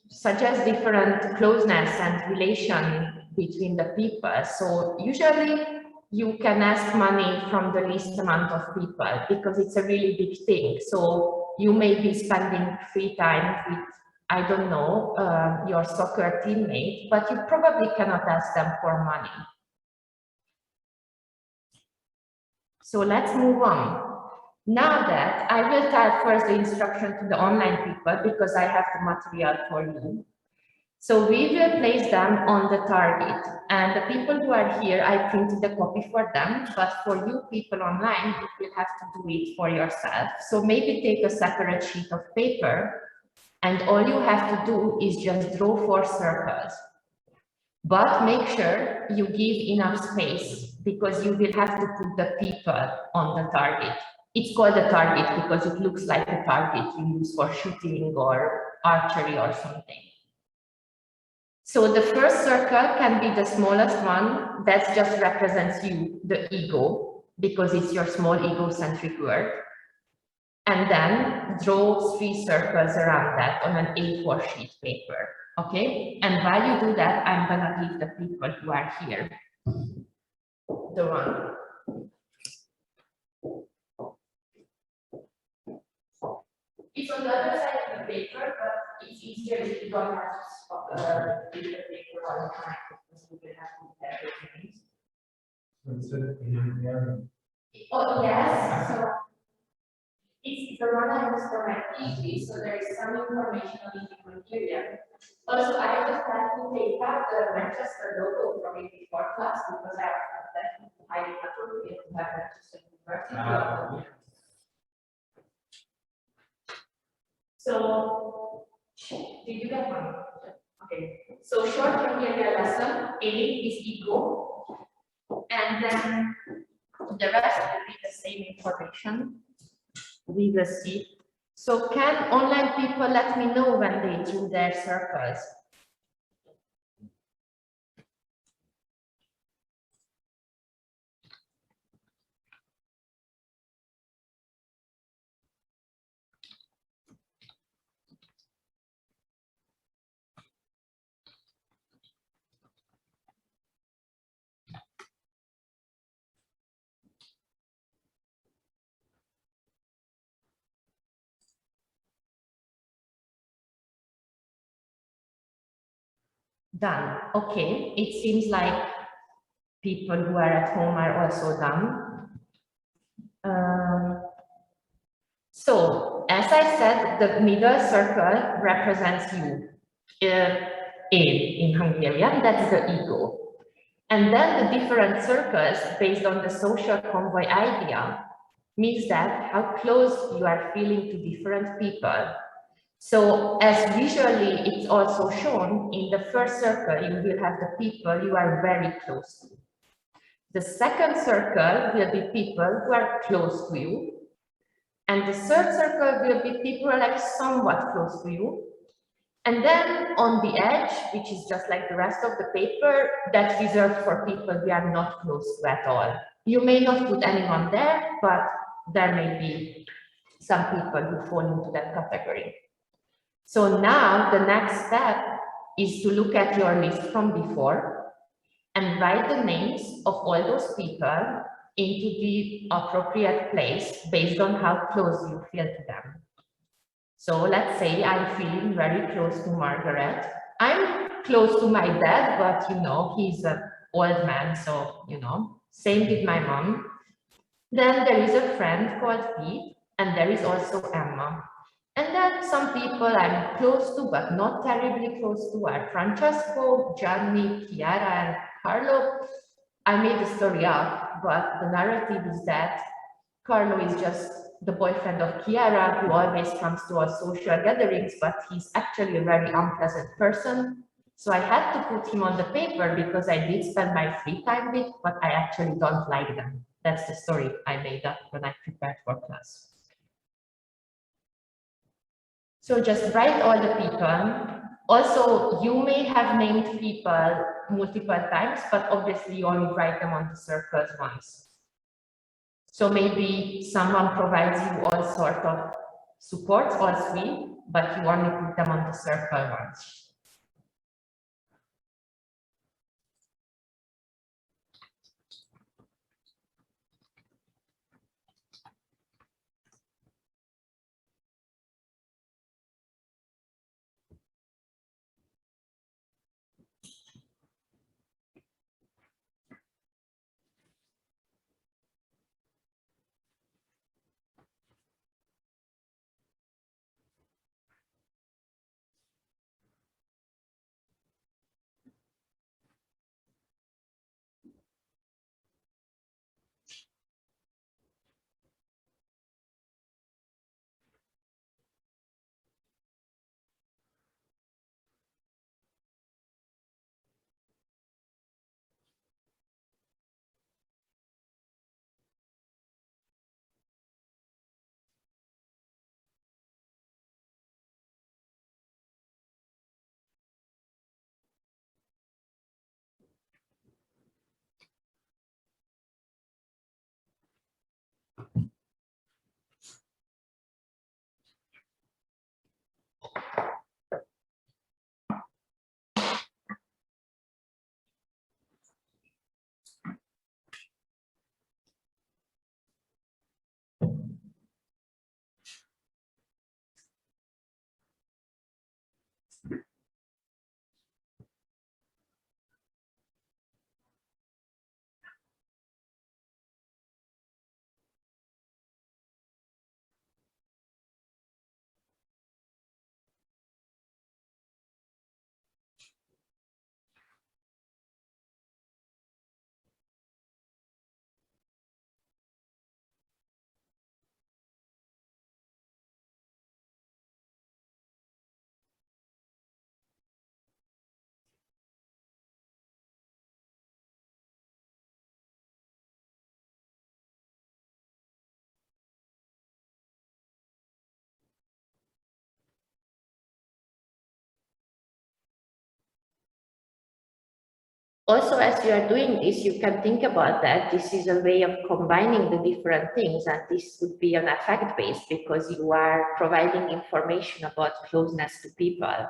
suggests different closeness and relation between the people. So usually you can ask money from the least amount of people because it's a really big thing. So you may be spending free time with, I don't know, your soccer teammate, but you probably cannot ask them for money. So let's move on. Now that I will tell first the instruction to the online people because I have the material for you. So we will place them on the target, and the people who are here, I printed a copy for them, but for you people online, you will have to do it for yourself. So maybe take a separate sheet of paper, and all you have to do is just draw 4 circles. But make sure you give enough space because you will have to put the people on the target. It's called a target because it looks like a target you use for shooting or archery or something. So the first circle can be the smallest one. That just represents you, the ego, because it's your small egocentric word. And then draw 3 circles around that on an A4 sheet paper. Okay, and while you do that, I'm gonna give the people who are here the one. It's on the other side of the paper, but it's easier if you don't have to read the paper all the time because you will have to have your names. So it's Oh, yes, so it's the one I was for my PhD, so there is some information on the criteria. Also, I just had to take out the Manchester logo from it before class because I thought that highly appropriate to have Manchester University logo. So, did you get one? Okay, so short criteria lesson, A is ego, and then the rest will be the same information. We will see. So can online people let me know when they do their circles? Done. Okay, it seems like people who are at home are also done. So, as I said, the middle circle represents you. A in Hungarian, that's the ego. And then the different circles based on the social convoy idea means that how close you are feeling to different people. So as visually it's also shown in the first circle, you will have the people you are very close to. The second circle will be people who are close to you. And the third circle will be people like somewhat close to you. And then on the edge, which is just like the rest of the paper, that's reserved for people we are not close to at all. You may not put anyone there, but there may be some people who fall into that category. So now the next step is to look at your list from before and write the names of all those people into the appropriate place based on how close you feel to them. So let's say I'm feeling very close to Margaret. I'm close to my dad, but you know, he's an old man, so you know, same with my mom. Then there is a friend called Pete, and there is also Emma. And then some people I'm close to, but not terribly close to, are Francesco, Gianni, Chiara, and Carlo. I made the story up, but the narrative is that Carlo is just the boyfriend of Chiara, who always comes to our social gatherings, but he's actually a very unpleasant person. So I had to put him on the paper because I did spend my free time with, but I actually don't like them. That's the story I made up when I prepared for class. So just write all the people. Also, you may have named people multiple times, but obviously you only write them on the circles once. So maybe someone provides you all sort of supports, all three, but you only put them on the circle once. Also, as you are doing this, you can think about that this is a way of combining the different things, and this would be an affect based because you are providing information about closeness to people.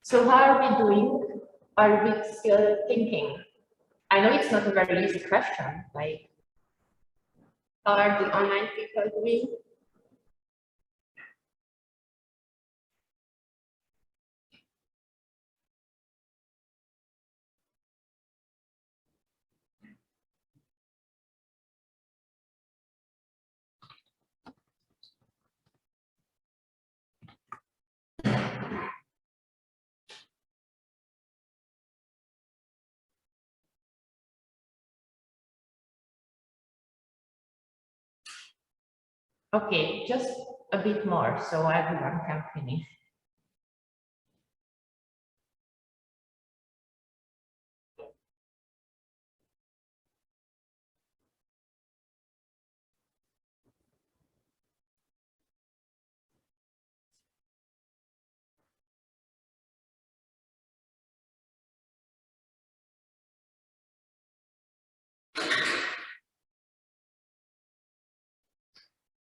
So how are we doing? Are we still thinking? I know it's not a very easy question, like, how are the online people doing? Okay, just a bit more so everyone can finish.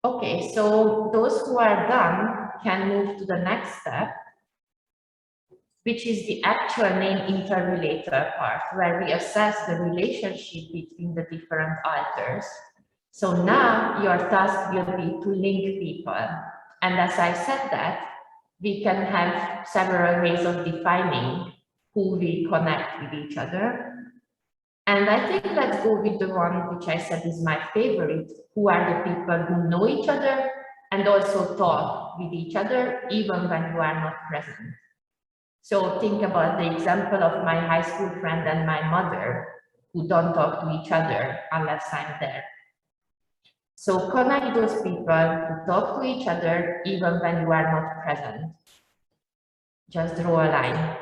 Okay, so those who are done can move to the next step, which is the actual name interrelator part, where we assess the relationship between the different alters. So now your task will be to link people. And as I said that, we can have several ways of defining who we connect with each other. And I think let's go with the one which I said is my favorite, who are the people who know each other and also talk with each other, even when you are not present. So think about the example of my high school friend and my mother, who don't talk to each other unless I'm there. So connect those people who talk to each other even when you are not present. Just draw a line.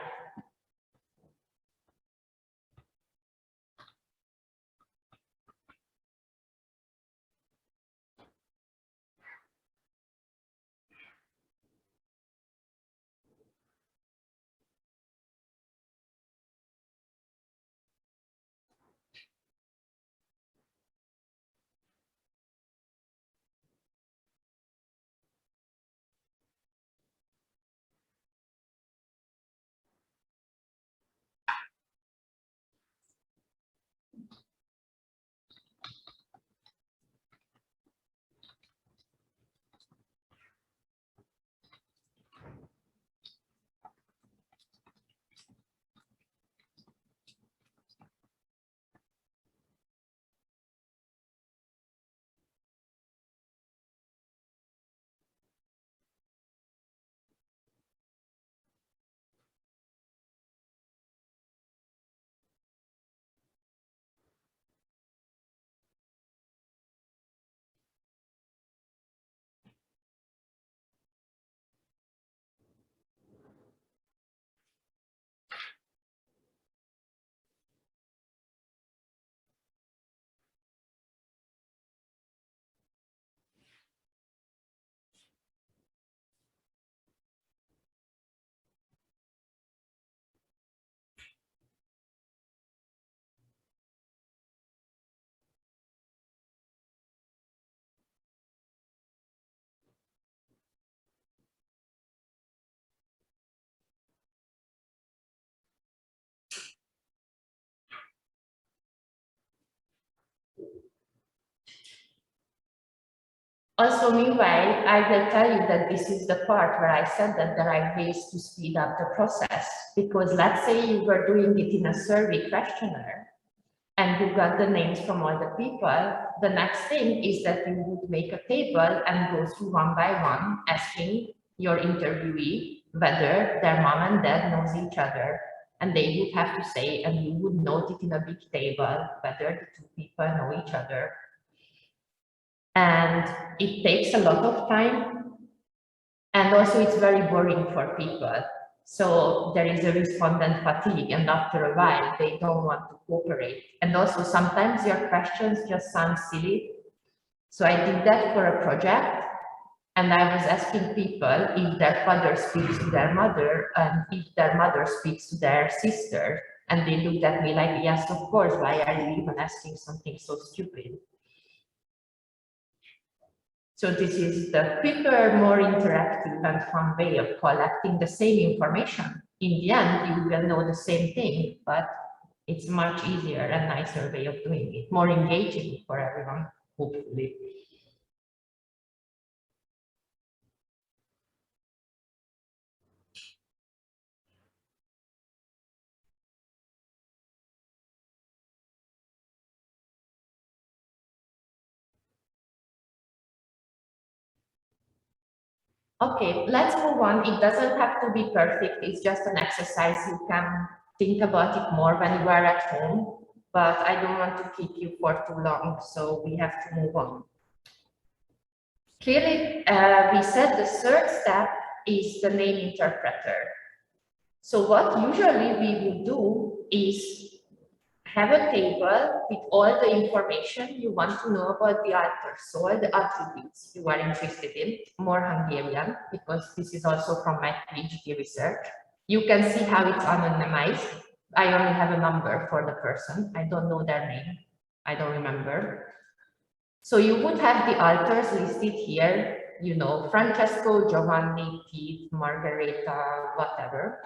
Also, meanwhile, I will tell you that this is the part where I said that there are ways to speed up the process. Because let's say you were doing it in a survey questionnaire and you got the names from all the people, the next thing is that you would make a table and go through one by one, asking your interviewee whether their mom and dad knows each other. And they would have to say, and you would note it in a big table, whether the two people know each other. And it takes a lot of time, And also it's very boring for people. So there is a respondent fatigue, and after a while they don't want to cooperate. And also sometimes your questions just sound silly. So I did that for a project, and I was asking people if their father speaks to their mother and if their mother speaks to their sister. And they looked at me like, yes, of course, why are you even asking something so stupid? So this is the quicker, more interactive and fun way of collecting the same information. In the end, you will know the same thing, but it's much easier and nicer way of doing it, more engaging for everyone, hopefully. Okay, let's move on. It doesn't have to be perfect. It's just an exercise. You can think about it more when you are at home, but I don't want to keep you for too long, so we have to move on. Clearly, we said the third step is the name interpreter. So what usually we will do is have a table with all the information you want to know about the author, so all the attributes you are interested in, more Hungarian, because this is also from my PhD research. You can see how it's anonymized. I only have a number for the person. I don't know their name. I don't remember. So you would have the authors listed here, you know, Francesco, Giovanni, Pete, Margareta, whatever.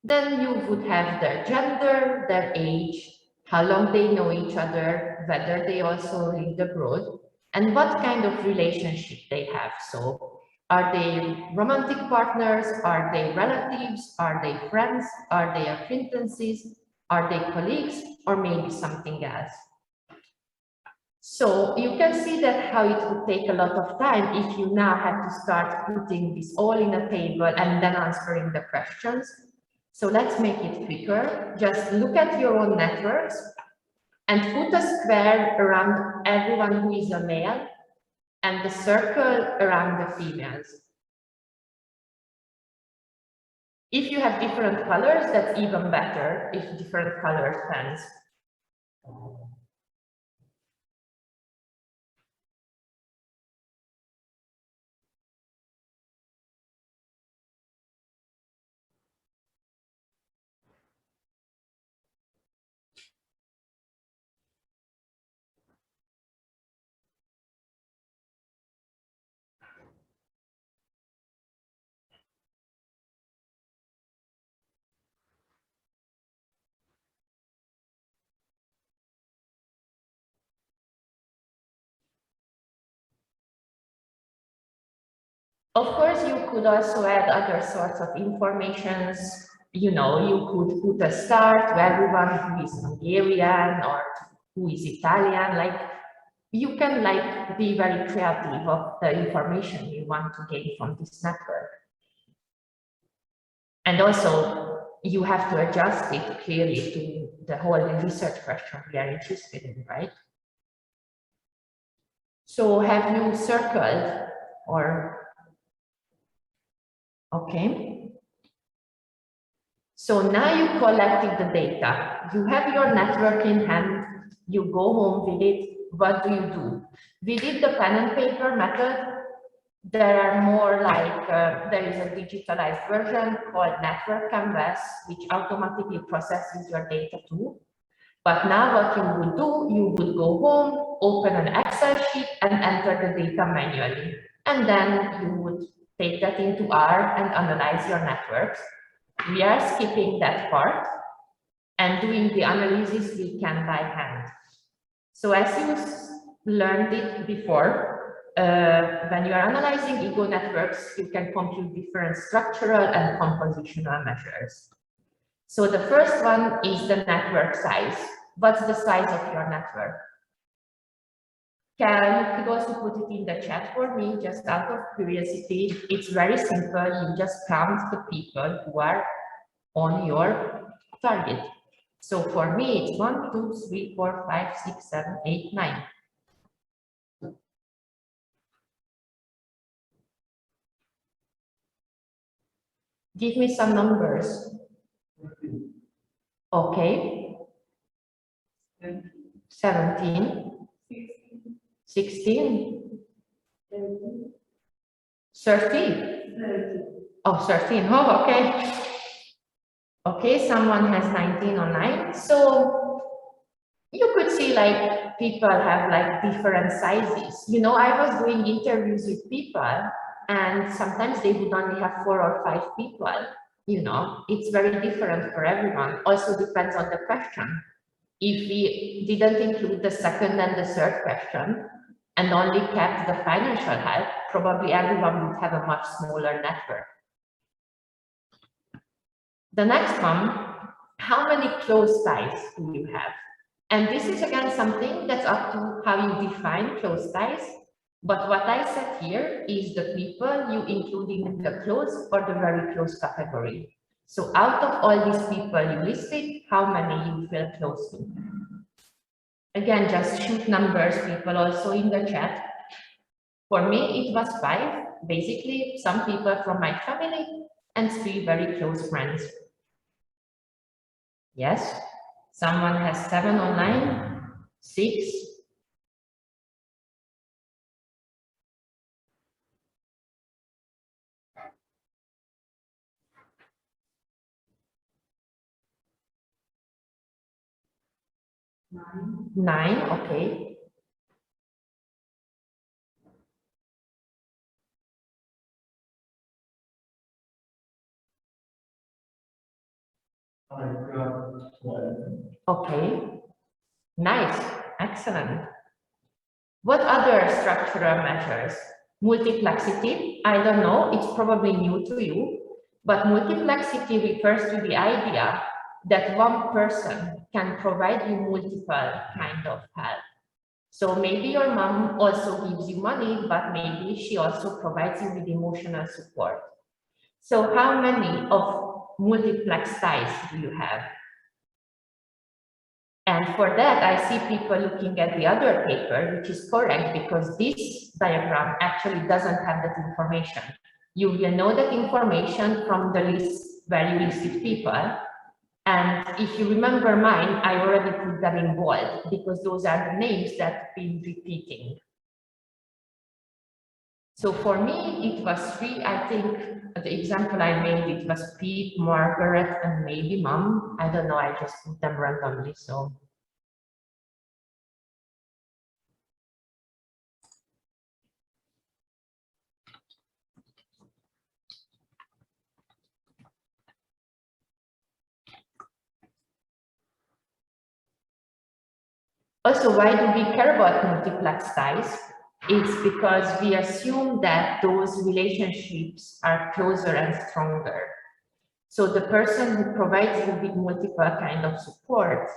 Then you would have their gender, their age, how long they know each other, whether they also lived abroad, and what kind of relationship they have. So are they romantic partners? Are they relatives? Are they friends? Are they acquaintances? Are they colleagues? Or maybe something else? So you can see that how it would take a lot of time if you now have to start putting this all in a table and then answering the questions. So let's make it quicker. Just look at your own networks and put a square around everyone who is a male and the circle around the females. If you have different colors, that's even better if different color pens. Of course, you could also add other sorts of informations. You know, you could put a star to everyone who is Hungarian or who is Italian. Like, you can like be very creative of the information you want to gain from this network. And also, you have to adjust it clearly to the whole research question we are interested in, right? So have you circled or, okay. So now you collected the data, you have your network in hand, you go home with it, what do? We did the pen and paper method. There are more like, there is a digitalized version called Network Canvas, which automatically processes your data too. But now what you would do, you would go home, open an Excel sheet and enter the data manually. And then you would take that into R and analyze your networks. We are skipping that part and doing the analysis we can by hand. So as you learned it before, when you are analyzing ego networks, you can compute different structural and compositional measures. So the first one is the network size. What's the size of your network? You could also put it in the chat for me, just out of curiosity. It's very simple. You just count the people who are on your target. So for me, it's 1, 2, 3, 4, 5, 6, 7, 8, 9. Give me some numbers. Okay. 17. 16. 13. Oh, 13. Oh, okay. Okay, someone has 19 online. So you could see like people have like different sizes. You know, I was doing interviews with people and sometimes they would only have 4 or 5 people. You know, it's very different for everyone. Also depends on the question. If we didn't include the second and the third question and only kept the financial help, probably everyone would have a much smaller network. The next one, how many close ties do you have? And this is again something that's up to how you define close ties. But what I said here is the people you include in the close or the very close category. So out of all these people you listed, how many you feel close to? Again, just shoot numbers, people also in the chat. For me, it was 5, basically some people from my family and 3 very close friends. Yes, someone has 7 online, 6. Nine, okay. I got 12. Okay, nice, excellent. What other structural measures? Multiplexity, I don't know, it's probably new to you, but multiplexity refers to the idea that one person can provide you multiple kind of help. So maybe your mom also gives you money, but maybe she also provides you with emotional support. So how many of multiplex ties do you have? And for that, I see people looking at the other paper, which is correct because this diagram actually doesn't have that information. You will know that information from the list where you listed people. And if you remember mine, I already put them in bold because those are the names that have been repeating. So for me, it was 3. I think the example I made, it was Pete, Margaret, and maybe Mom. I don't know, I just put them randomly, so. Also, why do we care about multiplex ties? It's because we assume that those relationships are closer and stronger. So the person who provides you with multiple kind of support,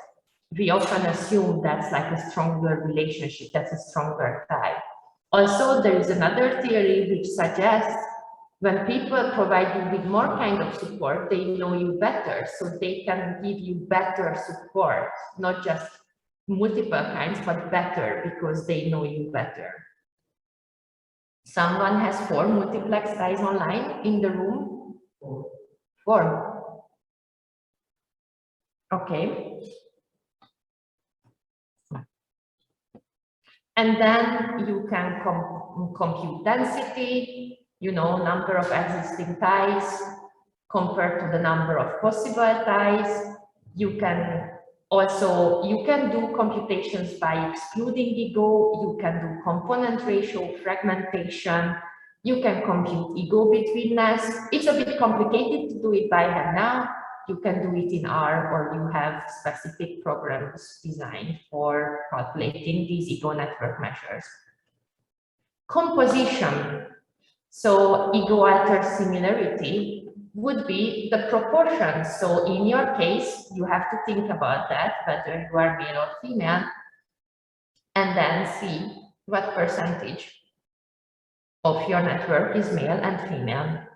we often assume that's like a stronger relationship, that's a stronger tie. Also, there is another theory which suggests when people provide you with more kind of support, they know you better, so they can give you better support, not just multiple kinds, but better because they know you better. Someone has 4 multiplex ties online in the room? 4. Okay. And then you can compute density, you know, number of existing ties compared to the number of possible ties. You can do computations by excluding ego, you can do component ratio, fragmentation, you can compute ego betweenness. It's a bit complicated to do it by hand now. You can do it in R, or you have specific programs designed for calculating these ego network measures. Composition. So ego alter similarity would be the proportion. So in your case, you have to think about that, whether you are male or female, and then see what percentage of your network is male and female.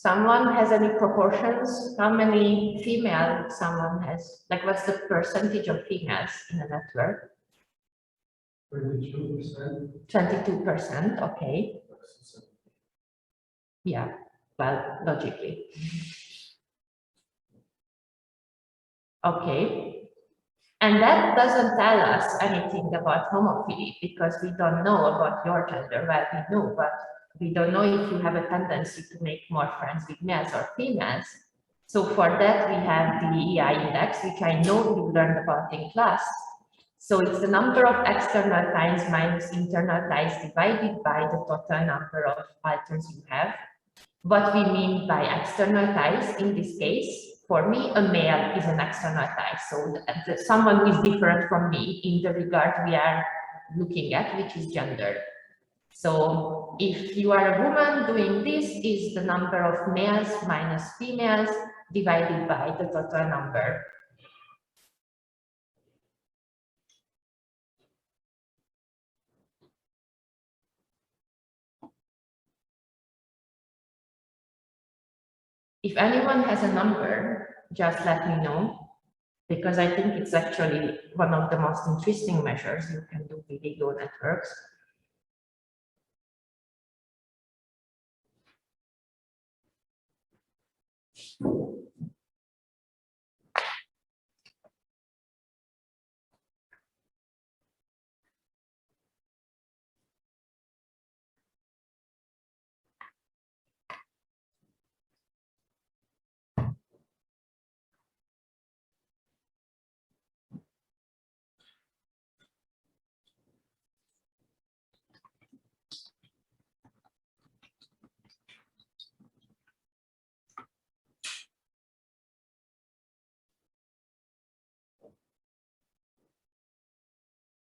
Someone has any proportions? How many female someone has? Like, what's the percentage of females in a network? 22%. 22%, okay. Yeah, well, logically. Okay. And that doesn't tell us anything about homophily because we don't know about your gender. Well, we know, but we don't know if you have a tendency to make more friends with males or females. So for that, we have the EI index, which I know you learned about in class. So it's the number of external ties minus internal ties divided by the total number of alters you have. What we mean by external ties in this case, for me, a male is an external tie. So someone who is different from me in the regard we are looking at, which is gender. So if you are a woman, doing this is the number of males minus females divided by the total number. If anyone has a number, just let me know, because I think it's actually one of the most interesting measures you can do with ego networks.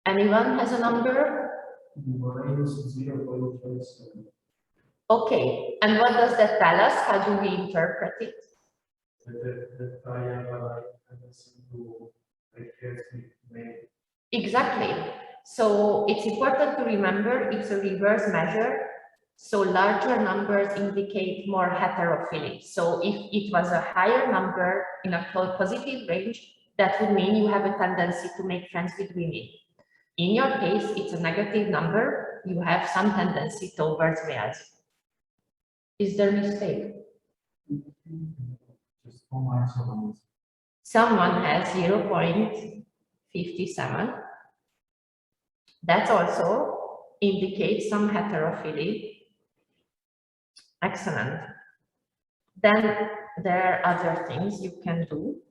Anyone has a number? Minus 0.27. Okay, and what does that tell us? How do we interpret it? That I have a tendency to make friends with men. Exactly. So it's important to remember it's a reverse measure. So larger numbers indicate more heterophily. So if it was a higher number in a positive range, that would mean you have a tendency to make friends with women. In your case, it's a negative number. You have some tendency towards males. Is there a mistake? Just for myself. Someone has 0.57. That also indicates some heterophily. Excellent. Then there are other things you can do,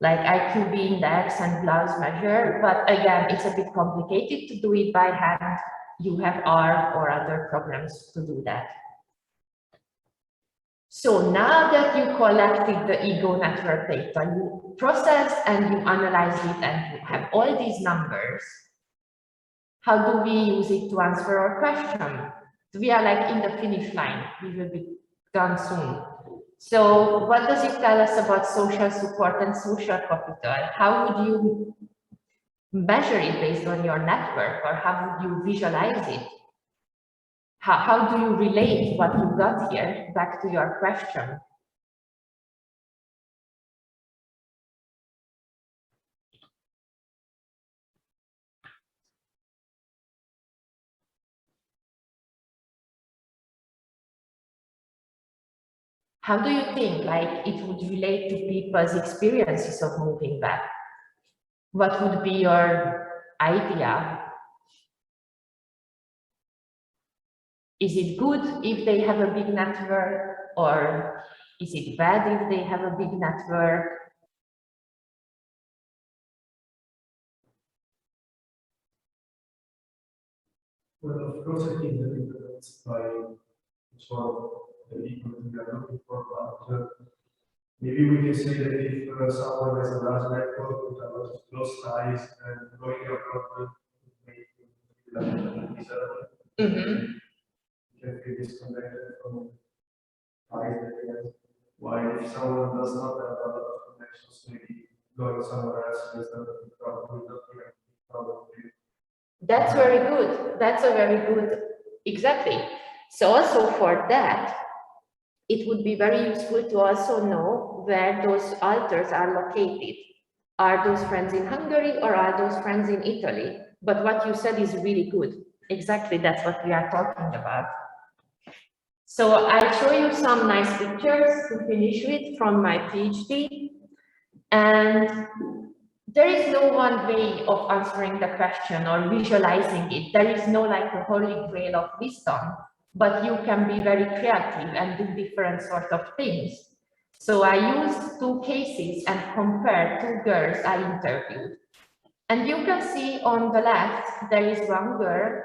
like IQB index and blouse measure, but again, it's a bit complicated to do it by hand. You have R or other programs to do that. So now that you collected the ego network data, you process and you analyze it and you have all these numbers, how do we use it to answer our question? We are like in the finish line. We will be done soon. So what does it tell us about social support and social capital? How would you measure it based on your network, or how would you visualize it? How do you relate what you got here back to your question? How do you think like it would relate to people's experiences of moving back? What would be your idea? Is it good if they have a big network, or is it bad if they have a big network? Well, of course, I think that it depends by which one of the people we are looking for, but maybe we can say that if someone has a large network with a lot of close ties and going abroad make Mm-hmm. you can feel disconnected from ties that he has. While if someone does not have a lot of connections, maybe going somewhere else is probably not going to That's very good. That's a very good, exactly. So also for that, it would be very useful to also know where those alters are located. Are those friends in Hungary or are those friends in Italy? But what you said is really good. Exactly, that's what we are talking about. So I'll show you some nice pictures to finish with from my PhD. And there is no one way of answering the question or visualizing it. There is no like a holy grail of wisdom, but you can be very creative and do different sorts of things. So I used two cases and compared two girls I interviewed. And you can see on the left, there is one girl,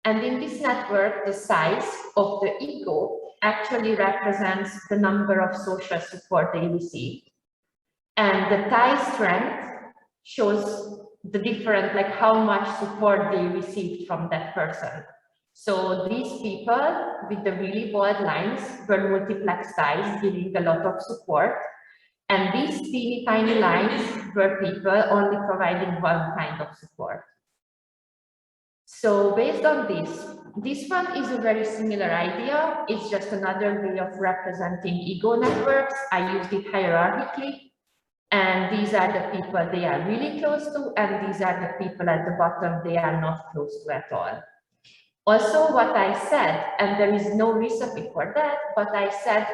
and in this network, the size of the ego actually represents the number of social support they receive. And the tie strength shows the different, like how much support they received from that person. So these people with the really bold lines were multiplex ties giving a lot of support. And these teeny tiny lines were people only providing one kind of support. So based on this one is a very similar idea. It's just another way of representing ego networks. I used it hierarchically. And these are the people they are really close to, and these are the people at the bottom they are not close to at all. Also, what I said, and there is no recipe for that, but I said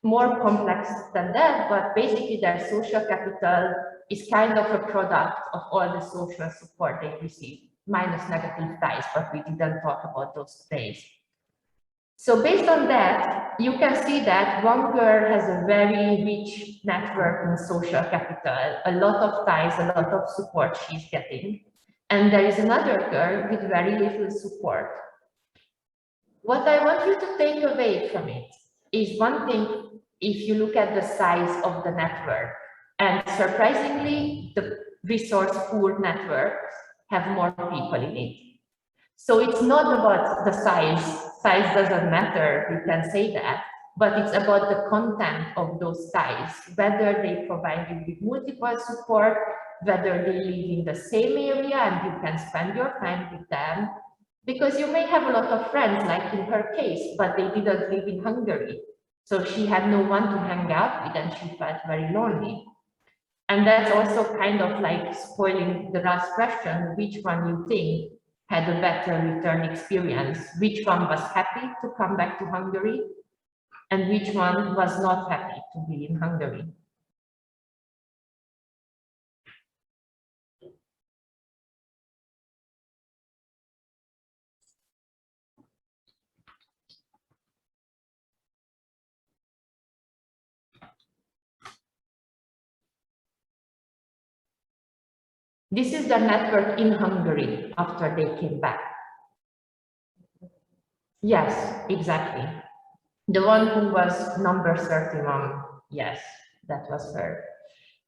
more complex than that, but basically their social capital is kind of a product of all the social support they receive, minus negative ties, but we didn't talk about those days. So based on that, you can see that one girl has a very rich network in social capital, a lot of ties, a lot of support she's getting. And there is another girl with very little support. What I want you to take away from it is one thing, if you look at the size of the network, and surprisingly, the resource poor networks have more people in it. So it's not about the size. Size doesn't matter, you can say that, but it's about the content of those ties, whether they provide you with multiple support, whether they live in the same area and you can spend your time with them, because you may have a lot of friends, like in her case, but they didn't live in Hungary. So she had no one to hang out with and she felt very lonely. And that's also kind of like spoiling the last question, which one you think had a better return experience, which one was happy to come back to Hungary, and which one was not happy to be in Hungary. This is the network in Hungary after they came back. Yes, exactly. The one who was number 31, yes, that was her.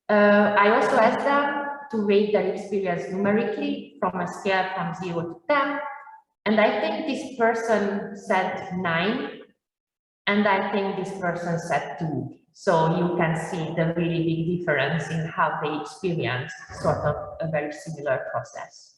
I also asked them to rate their experience numerically from a scale from 0 to 10. And I think this person said 9, and I think this person said 2. So you can see the really big difference in how they experience sort of a very similar process.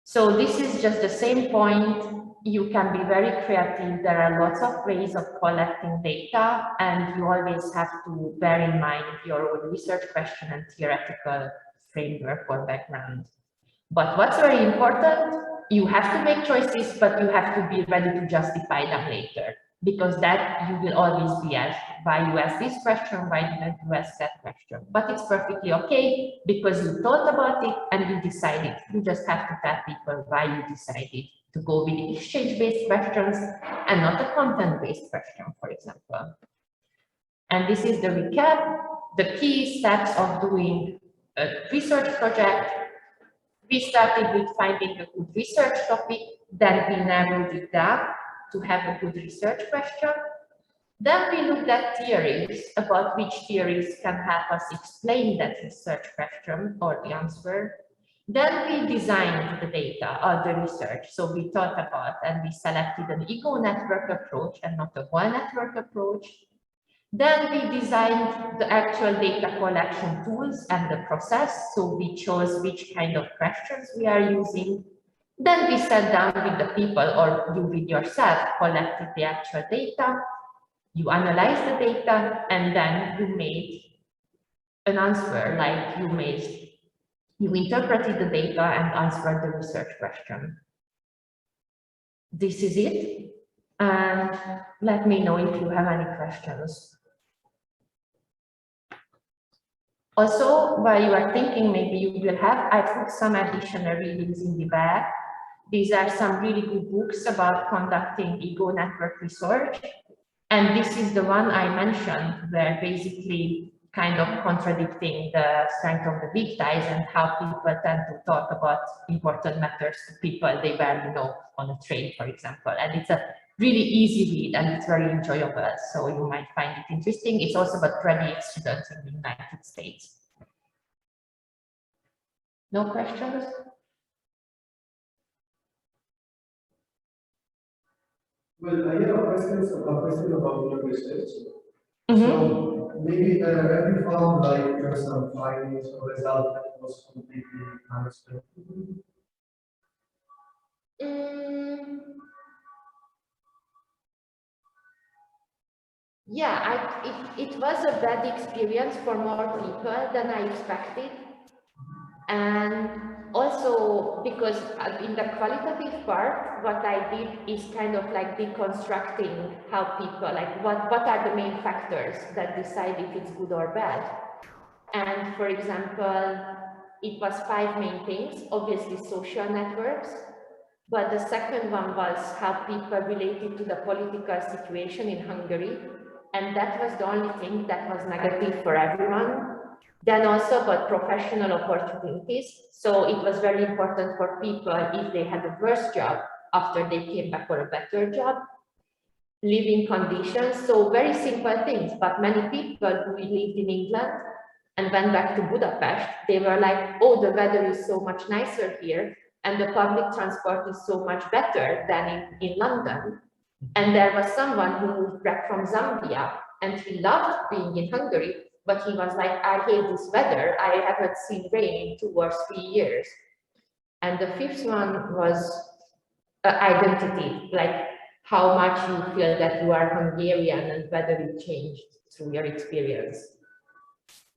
So this is just the same point. You can be very creative. There are lots of ways of collecting data, and you always have to bear in mind your own research question and theoretical framework or background. But what's very important, you have to make choices, but you have to be ready to justify them later, because that you will always be asked, why you asked this question, why didn't you ask that question? But it's perfectly okay, because you thought about it and you decided. You just have to tell people why you decided to go with the exchange-based questions and not a content-based question, for example. And this is the recap, the key steps of doing a research project. We started with finding a good research topic, then we narrowed it down to have a good research question. Then we looked at theories, about which theories can help us explain that research question or the answer. Then we designed the data or the research. So we thought about and we selected an ego network approach and not a whole network approach. Then we designed the actual data collection tools and the process. So we chose which kind of questions we are using. Then we sat down with the people, or you with yourself collected the actual data, you analyzed the data, and then you made an answer, like you interpreted the data and answered the research question. This is it. And let me know if you have any questions. Also, while you are thinking, maybe you will have, I put some additional readings in the back. These are some really good books about conducting ego network research. And this is the one I mentioned, where basically kind of contradicting the strength of the big ties and how people tend to talk about important matters to people they barely know on a train, for example. And it's a really easy read and it's very enjoyable. So you might find it interesting. It's also about graduate students in the United States. No questions? Well, I have a question about your research. So maybe have you found like some findings or result that was completely unexpected? Yeah, it was a bad experience for more people than I expected. And also because in the qualitative part, what I did is kind of like deconstructing how people, like what are the main factors that decide if it's good or bad. And for example, it was 5 main things, obviously social networks, but the second one was how people related to the political situation in Hungary. And that was the only thing that was negative for everyone. Then also about professional opportunities. So it was very important for people if they had a worse job after they came back for a better job. Living conditions, so very simple things, but many people who lived in England and went back to Budapest, they were like, oh, the weather is so much nicer here and the public transport is so much better than in London. And there was someone who moved back from Zambia and he loved being in Hungary, but he was like, I hate this weather. I haven't seen rain in 2 or 3 years. And the 5th one was identity, like how much you feel that you are Hungarian and whether it changed through your experience.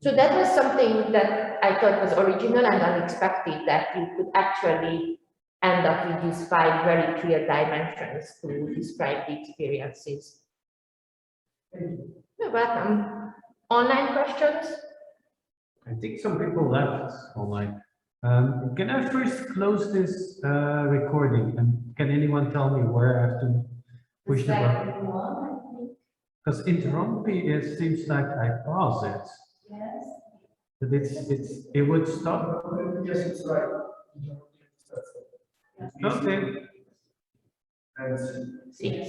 So that was something that I thought was original and unexpected, that you could actually end up with these 5 very clear dimensions to describe the experiences. You're welcome. Online questions? I think some people left online. Can I first close this recording? And can anyone tell me where I have to push the button? Because interrumpy, seems like I pause it. Yes. But it would stop. Yes, it's right. Okay. And 6.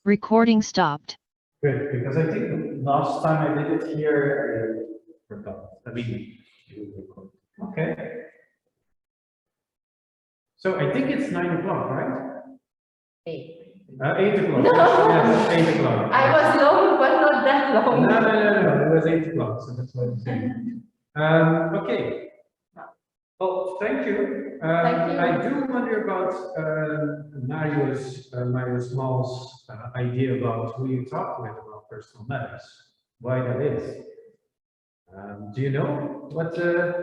Recording stopped. Good, because I think last time I did it here, I forgot. I mean, okay. So I think it's 9 o'clock, right? 8. 8 o'clock. No. Yes, 8 o'clock. I was long, but not that long. No. It was 8 o'clock, so that's what I'm saying. Okay. Well, thank you. Thank you. I do wonder about Mario Small's idea about who you talk with about personal matters. Why that is. Do you know what the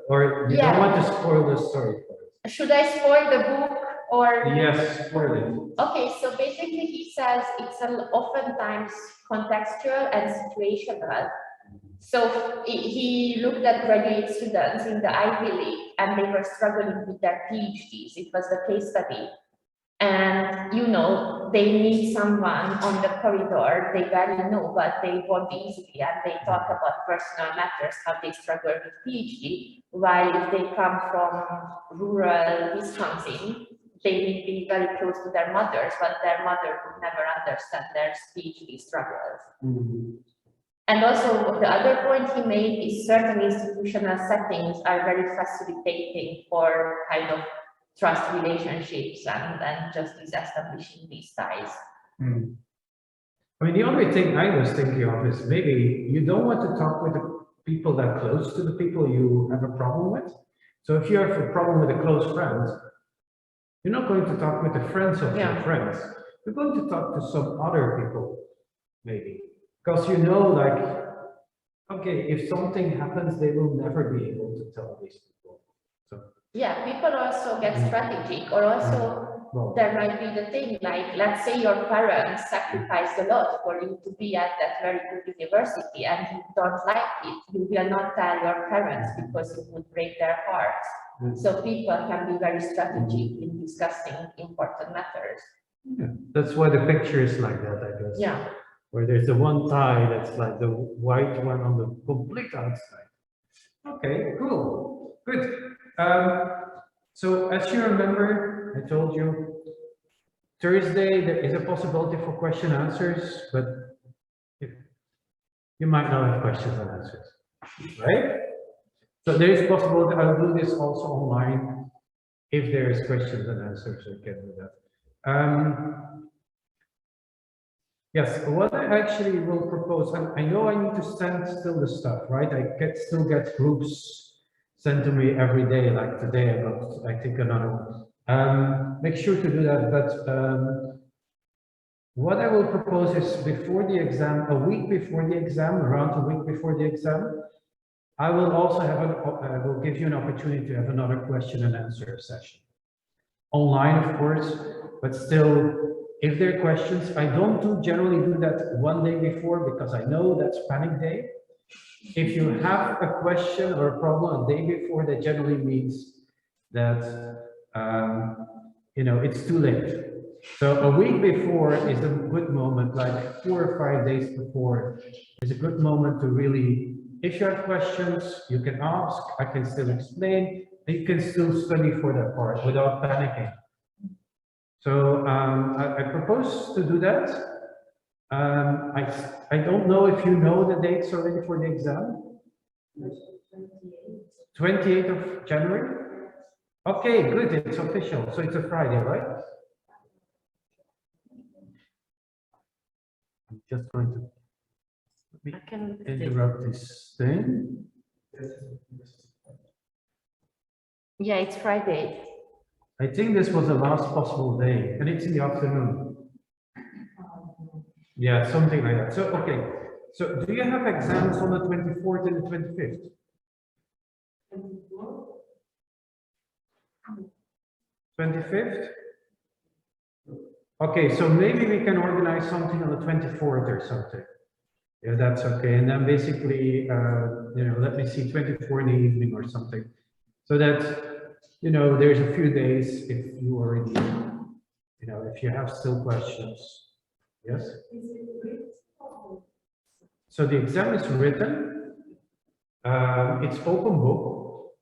or you don't want to spoil the story for us? Should I spoil the book or? Yes, spoil it. Okay, so basically he says it's oftentimes contextual and situational. So he looked at graduate students in the Ivy League and they were struggling with their PhDs. It was the case study. And, you know, they meet someone on the corridor, they barely know, but they bond easily and they talk about personal matters, how they struggle with PhD, while if they come from rural Wisconsin, they may be very close to their mothers, but their mother would never understand their PhD struggles. And also the other point he made is certain institutional settings are very facilitating for kind of trust relationships and just establishing these ties. I mean, the only thing I was thinking of is maybe you don't want to talk with the people that are close to the people you have a problem with. So if you have a problem with a close friend, You're not going to talk with the friends of your Yeah. friends. You're going to talk to some other people, maybe. Because you know, like, okay, if something happens, they will never be able to tell these people. So, Yeah, people also get strategic, or also well, there might be the thing, like, let's say your parents sacrificed a lot for you to be at that very good university and you don't like it. You will not tell your parents because it would break their hearts. So people can be very strategic in discussing important matters. yeah, that's why the picture is like that, I guess. Yeah. Where there's the one tie that's like the white one on the complete outside. Okay, cool, good. So as you remember, I told you, Thursday there is a possibility for question answers, but you might not have questions and answers, right? So there is possibility. I'll do this also online. If there is questions and answers, I can do that. Yes, what I actually will propose, and I know I need to send still the stuff, right? I still get groups sent to me every day, like today I got, I think, another one. Make sure to do that, but what I will propose is before the exam, a week before the exam, around a week before the exam, I will also have I will give you an opportunity to have another question and answer session. Online, of course, but still, if there are questions, I don't generally do that one day before because I know that's panic day. If you have a question or a problem a day before, that generally means that, you know, it's too late. So a week before is a good moment, like 4 or 5 days before is a good moment to really, if you have questions, you can ask, I can still explain, and you can still study for that part without panicking. So I propose to do that. I don't know if you know the dates already for the exam. 28th of January. Okay, good. It's official. So it's a Friday, right? I'm just going to interrupt this thing. Yeah, it's Friday. I think this was the last possible day, and it's in the afternoon. Yeah, something like that. So, okay. So, do you have exams on the 24th and the 25th? 25th? Okay, so maybe we can organize something on the 24th or something. If that's okay. And then basically, you know, let me see, 24 in the evening or something. So that, you know, there's a few days if you already, you know, if you have still questions. Yes? So the exam is written. It's open book.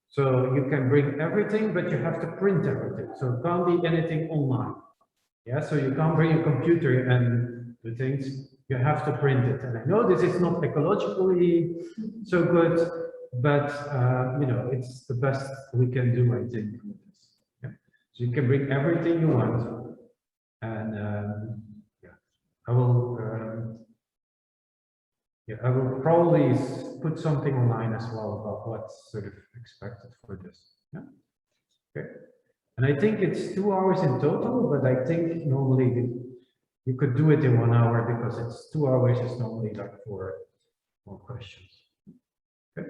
So you can bring everything, but you have to print everything. So it can't be anything online. Yeah, so you can't bring a computer and do things. You have to print it. And I know this is not ecologically so good, but you know, it's the best we can do, I think. Yeah. So you can bring everything you want, and yeah, I will. Yeah, I will probably put something online as well about what's sort of expected for this. Yeah. Okay. And I think it's 2 hours in total, but I think normally you could do it in 1 hour because it's 2 hours is normally like for more questions. Okay.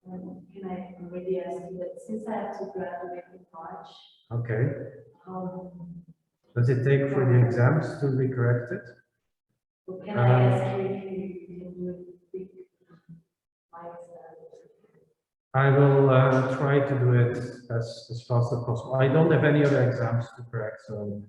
Can I already ask you that since I have to graduate in March? Okay. Does it take for the exams to be corrected? Well, can I ask you if you can do it big I will try to do it as fast as possible. I don't have any other exams to correct, so